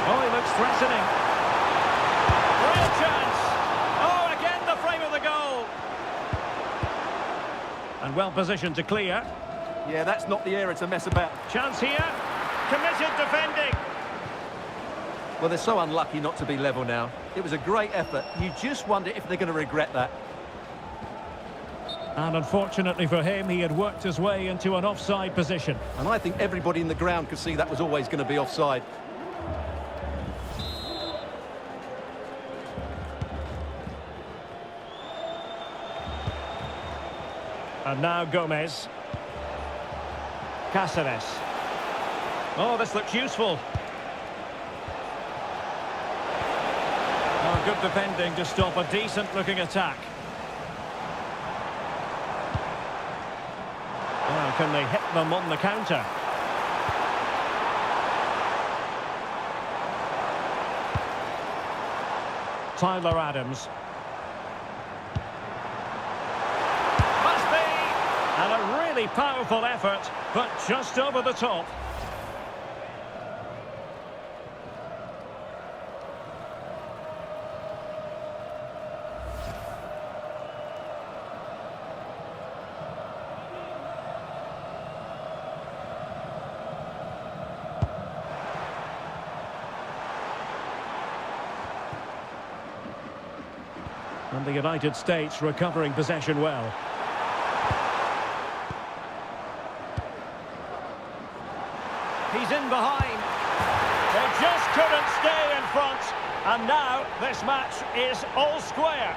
Oh, he looks threatening. Real chance. Oh, again the frame of the goal. And well positioned to clear. Yeah, that's not the area to mess about. Chance here. Committed defending. Well, they're so unlucky not to be level now. It was a great effort. You just wonder if they're going to regret that. And unfortunately for him, he had worked his way into an offside position. And I think everybody in the ground could see that was always going to be offside. And now Gomez. Cáceres. Oh, this looks useful. Oh, good defending to stop a decent-looking attack. Oh, can they hit them on the counter? Tyler Adams. Must be! And a really powerful effort, but just over the top. And the United States recovering possession well. He's in behind. They just couldn't stay in front. And now this match is all square.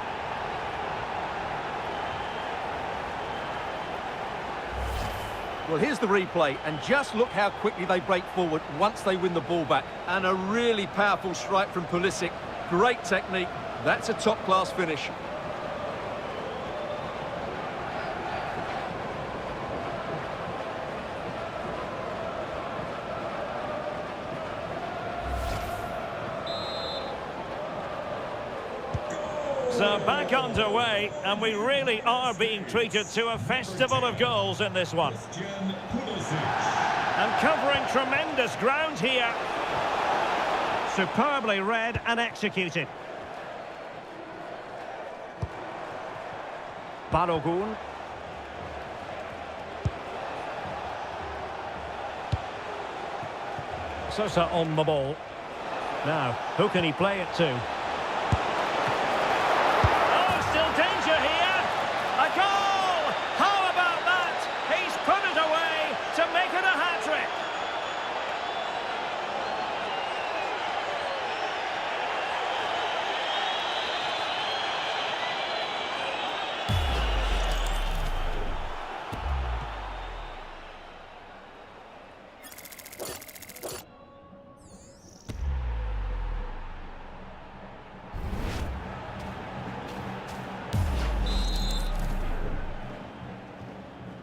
Well, here's the replay, and just look how quickly they break forward once they win the ball back. And a really powerful strike from Pulisic. Great technique. That's a top-class finish. So back underway, and we really are being treated to a festival of goals in this one. And covering tremendous ground here. Superbly read and executed. Balogun. Sosa on the ball. Now, who can he play it to? Oh, still danger here. A goal! How about that? He's put it away to make it a hat-trick.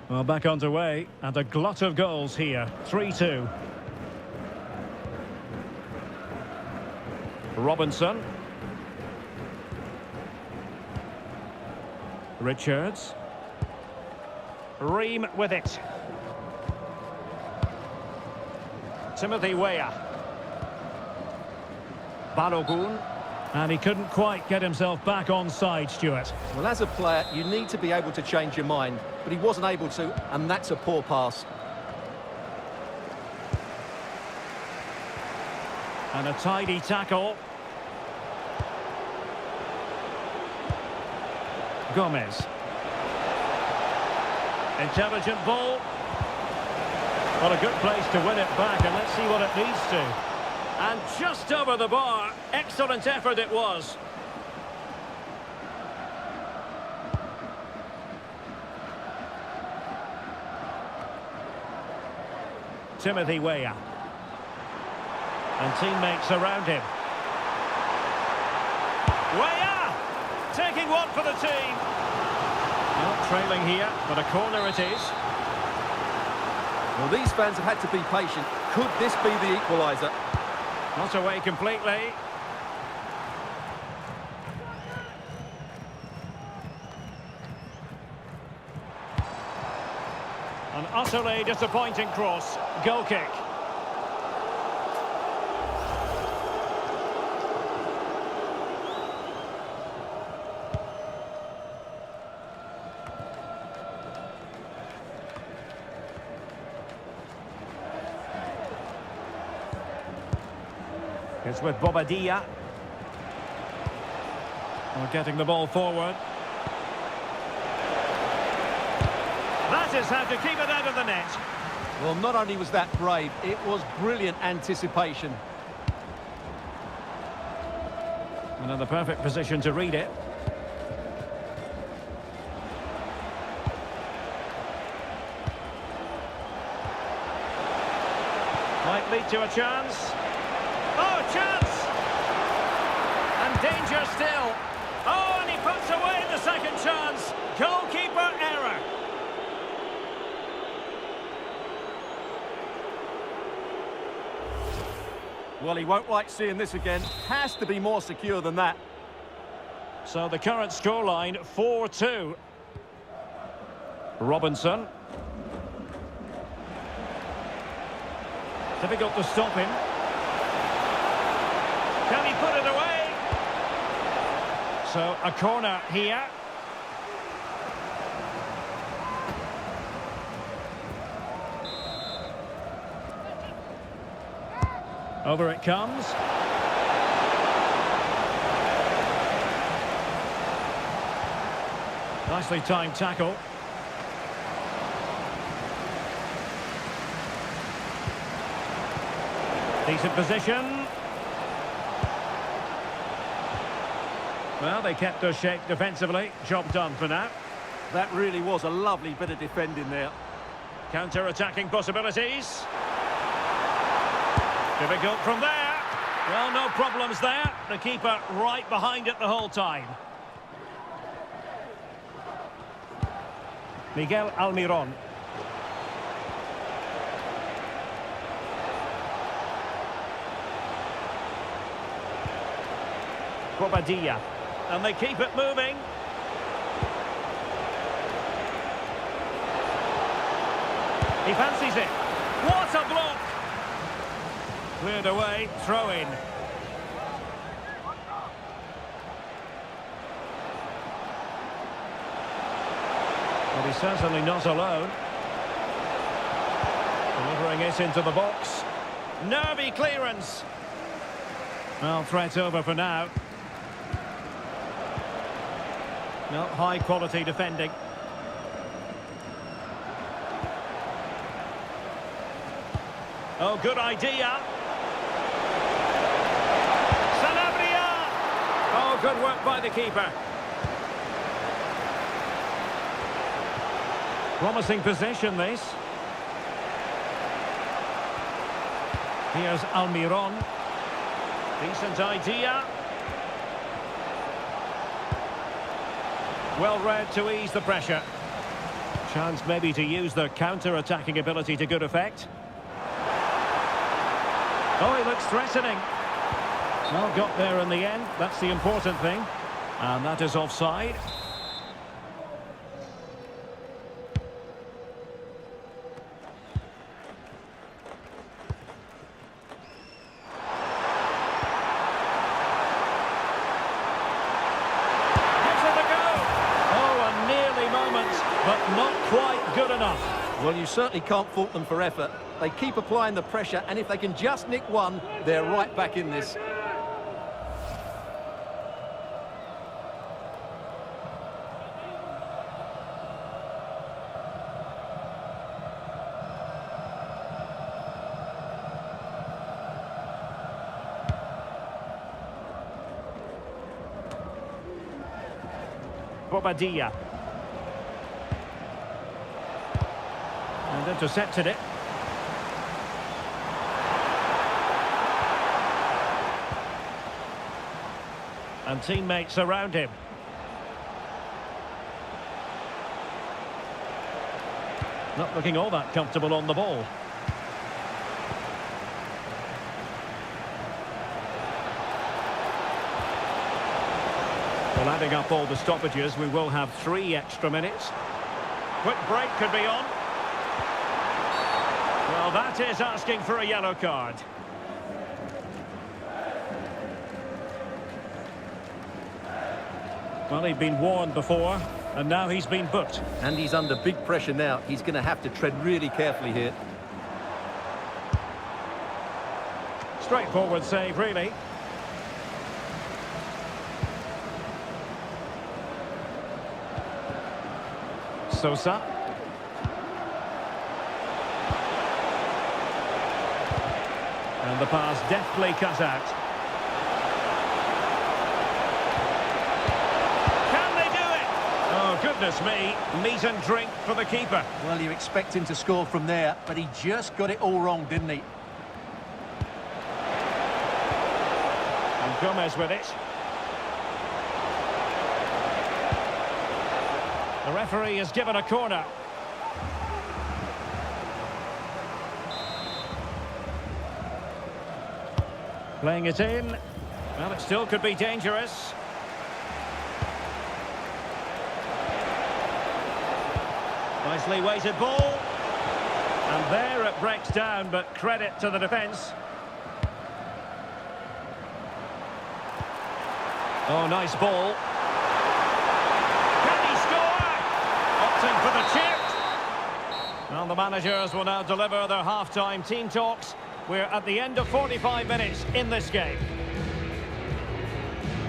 Well, back underway, and a glut of goals here. 3-2. Robinson. Richards. Ream with it. Timothy Weah. Balogun. And he couldn't quite get himself back on side, Stuart. Well, as a player, you need to be able to change your mind, but he wasn't able to, and that's a poor pass. And a tidy tackle. Gomez. Intelligent ball. Well, a good place to win it back, and let's see what it leads to. And just over the bar. Excellent effort it was. Timothy Weah. And teammates around him. Weah! Taking one for the team. Not trailing here, but a corner it is. Well, these fans have had to be patient. Could this be the equaliser? Not away completely. An utterly disappointing cross. Goal kick. It's with Bobadilla. We're getting the ball forward. That is how to keep it out of the net. Well, not only was that brave, it was brilliant anticipation. And in the perfect position to read it. Might lead to a chance. Oh, chance! And danger still. Oh, and he puts away the second chance. Goalkeeper error. Well, he won't like seeing this again. Has to be more secure than that. So the current scoreline, 4-2. Robinson. Difficult to stop him. Can he put it away? So a corner here. Over it comes. Nicely timed tackle. Decent position. Well, they kept their shape defensively. Job done for now. That really was a lovely bit of defending there. Counter-attacking possibilities. Difficult from there. Well, no problems there. The keeper right behind it the whole time. Miguel Almiron. Bobadilla. And they keep it moving. He fancies it. What a block! Cleared away, throw in. But he's certainly not alone. Delivering it into the box. Nervy clearance. Well, threat over for now. No, high quality defending. Oh, good idea. Sanabria! Oh, good work by the keeper. Promising position, this. Here's Almiron. Decent idea. Well read to ease the pressure. Chance maybe to use their counter-attacking ability to good effect. Oh, he looks threatening. Well, got there in the end. That's the important thing. And that is offside. But not quite good enough. Well, you certainly can't fault them for effort. They keep applying the pressure, and if they can just nick one, they're right back in this. Bobadilla. And intercepted it. And teammates around him. Not looking all that comfortable on the ball. Well, adding up all the stoppages, we will have 3 extra minutes. Quick break could be on. Well, that is asking for a yellow card. Well, he'd been warned before, and now he's been booked. And he's under big pressure now. He's going to have to tread really carefully here. Straightforward save, really. Sosa. And the pass deftly cut out. Can they do it? Oh, goodness me. Meat and drink for the keeper. Well, you expect him to score from there, but he just got it all wrong, didn't he? And Gomez with it. The referee has given a corner. Playing it in. Well, it still could be dangerous. Nicely weighted ball. And there it breaks down, but credit to the defence. Oh, nice ball. Can he score? Opting for the chip. Well, the managers will now deliver their half-time team talks. We're at the end of 45 minutes in this game.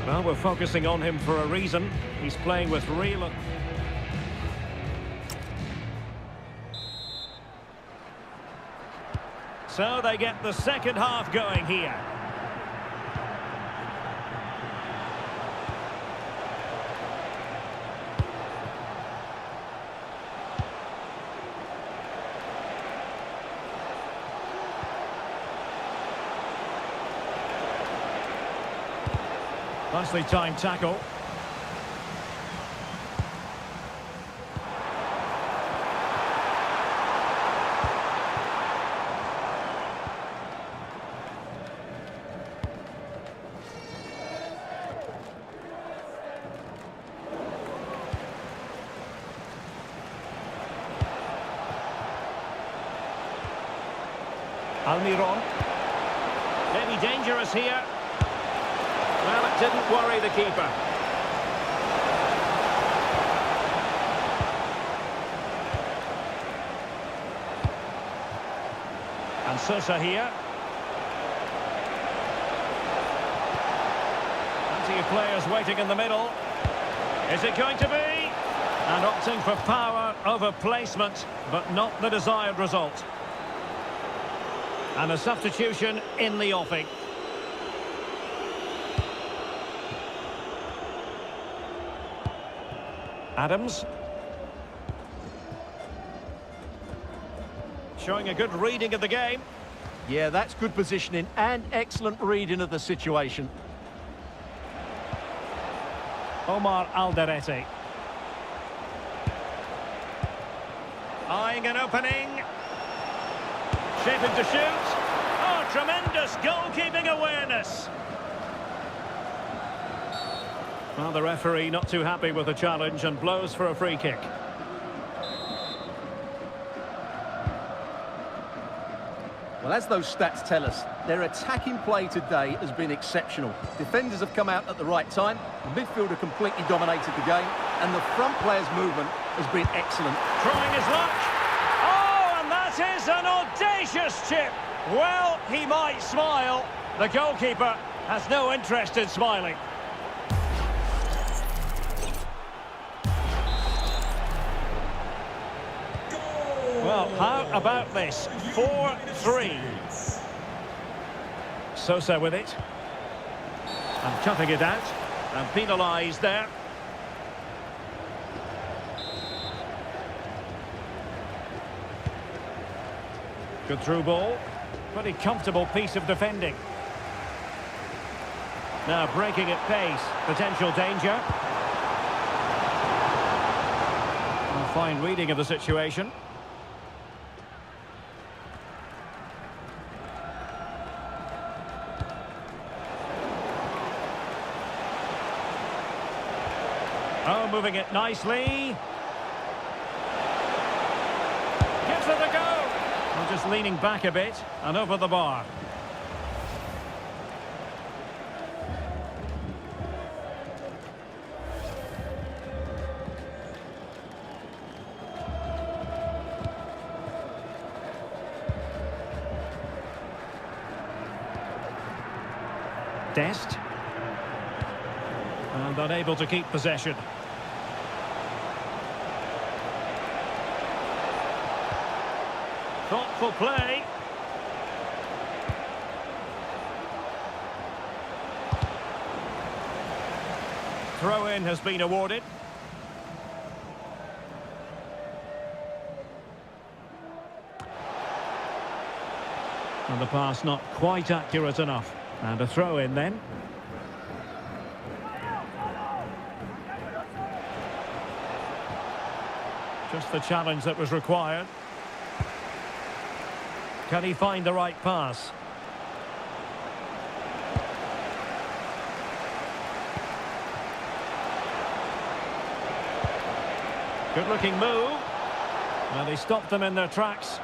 Well, we're focusing on him for a reason. He's playing with real... So they get the second half going here. Nicely timed tackle. Almiron. Maybe dangerous here. Well, it didn't worry the keeper. And Sosa here. Plenty of players waiting in the middle. Is it going to be? And opting for power over placement, but not the desired result. And a substitution in the offing. Adams. Showing a good reading of the game. Yeah, that's good positioning and excellent reading of the situation. Omar Alderete. Eyeing an opening. Shaping to shoot. Oh, tremendous goalkeeping awareness. Well, the referee not too happy with the challenge and blows for a free kick. Well, as those stats tell us, their attacking play today has been exceptional. Defenders have come out at the right time, the midfielder completely dominated the game, and the front player's movement has been excellent. Trying his luck. Oh, and that is an audacious chip. Well, he might smile. The goalkeeper has no interest in smiling. Well, how about this? 4-3. Sosa with it. And cutting it out. And penalised there. Good through ball. Pretty comfortable piece of defending. Now breaking at pace. Potential danger. A fine reading of the situation. Oh, moving it nicely. Gives it a go. We're just leaning back a bit and over the bar. Dest. And unable to keep possession. Thoughtful play. Throw-in has been awarded. And the pass not quite accurate enough. And a throw-in then. Just the challenge that was required. Can he find the right pass? Good-looking move. And he stopped them in their tracks.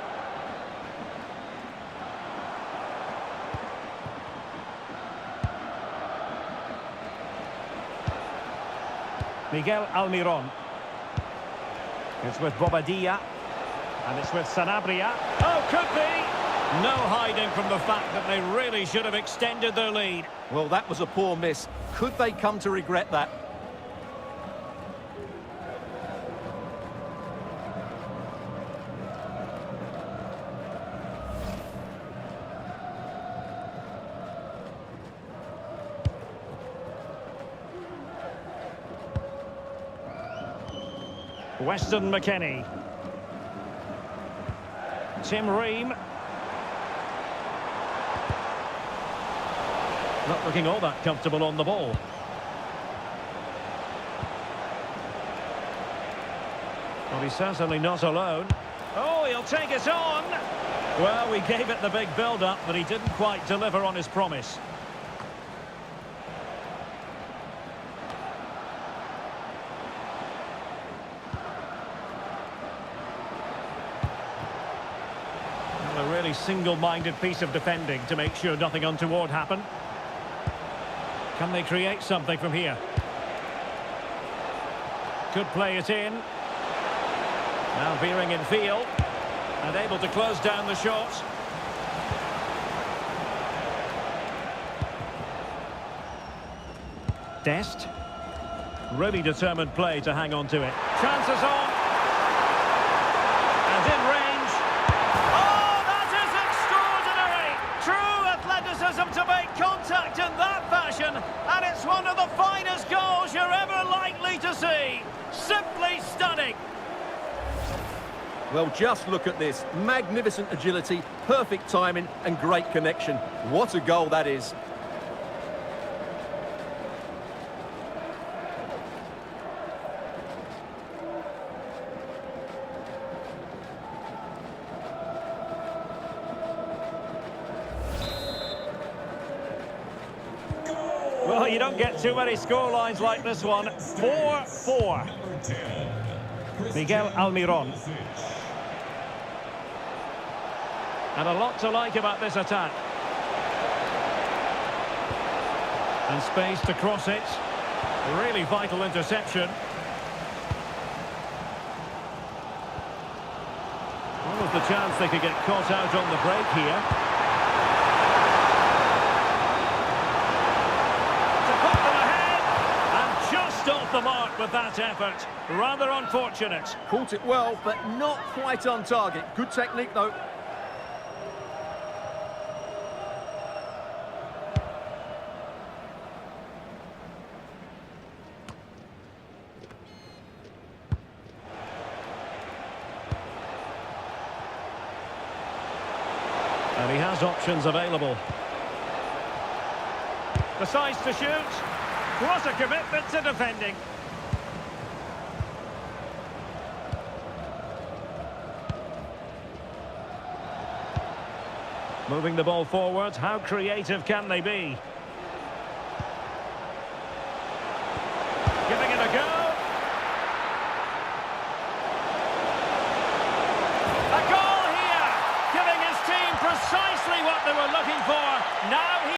Miguel Almiron. It's with Bobadilla. And it's with Sanabria. Oh, could be! No hiding from the fact that they really should have extended their lead. Well, that was a poor miss. Could they come to regret that? Weston McKennie. Tim Ream. Not looking all that comfortable on the ball. Well, he's certainly not alone. Oh, he'll take it on. Well, we gave it the big build-up, but he didn't quite deliver on his promise. A really single-minded piece of defending to make sure nothing untoward happened. Can they create something from here? Could play it in. Now veering in field. And able to close down the shot. Dest. Really determined play to hang on to it. Chances on. And in range. Oh, that is extraordinary! True athleticism to make contact in that fashion. And it's one of the finest goals you're ever likely to see. Simply stunning. Well, just look at this. Magnificent agility, perfect timing and great connection. What a goal that is. Well, you don't get too many scorelines like this one. 4-4. Miguel Almiron. And a lot to like about this attack. And space to cross it. Really vital interception. What was the chance they could get caught out on the break here? To put them ahead! And just off the mark with that effort. Rather unfortunate. Caught it well, but not quite on target. Good technique, though. And he has options available. Decides to shoot. What a commitment to defending. Moving the ball forward, how creative can they be? Giving it a go. A goal here! Giving his team precisely what they were looking for. Now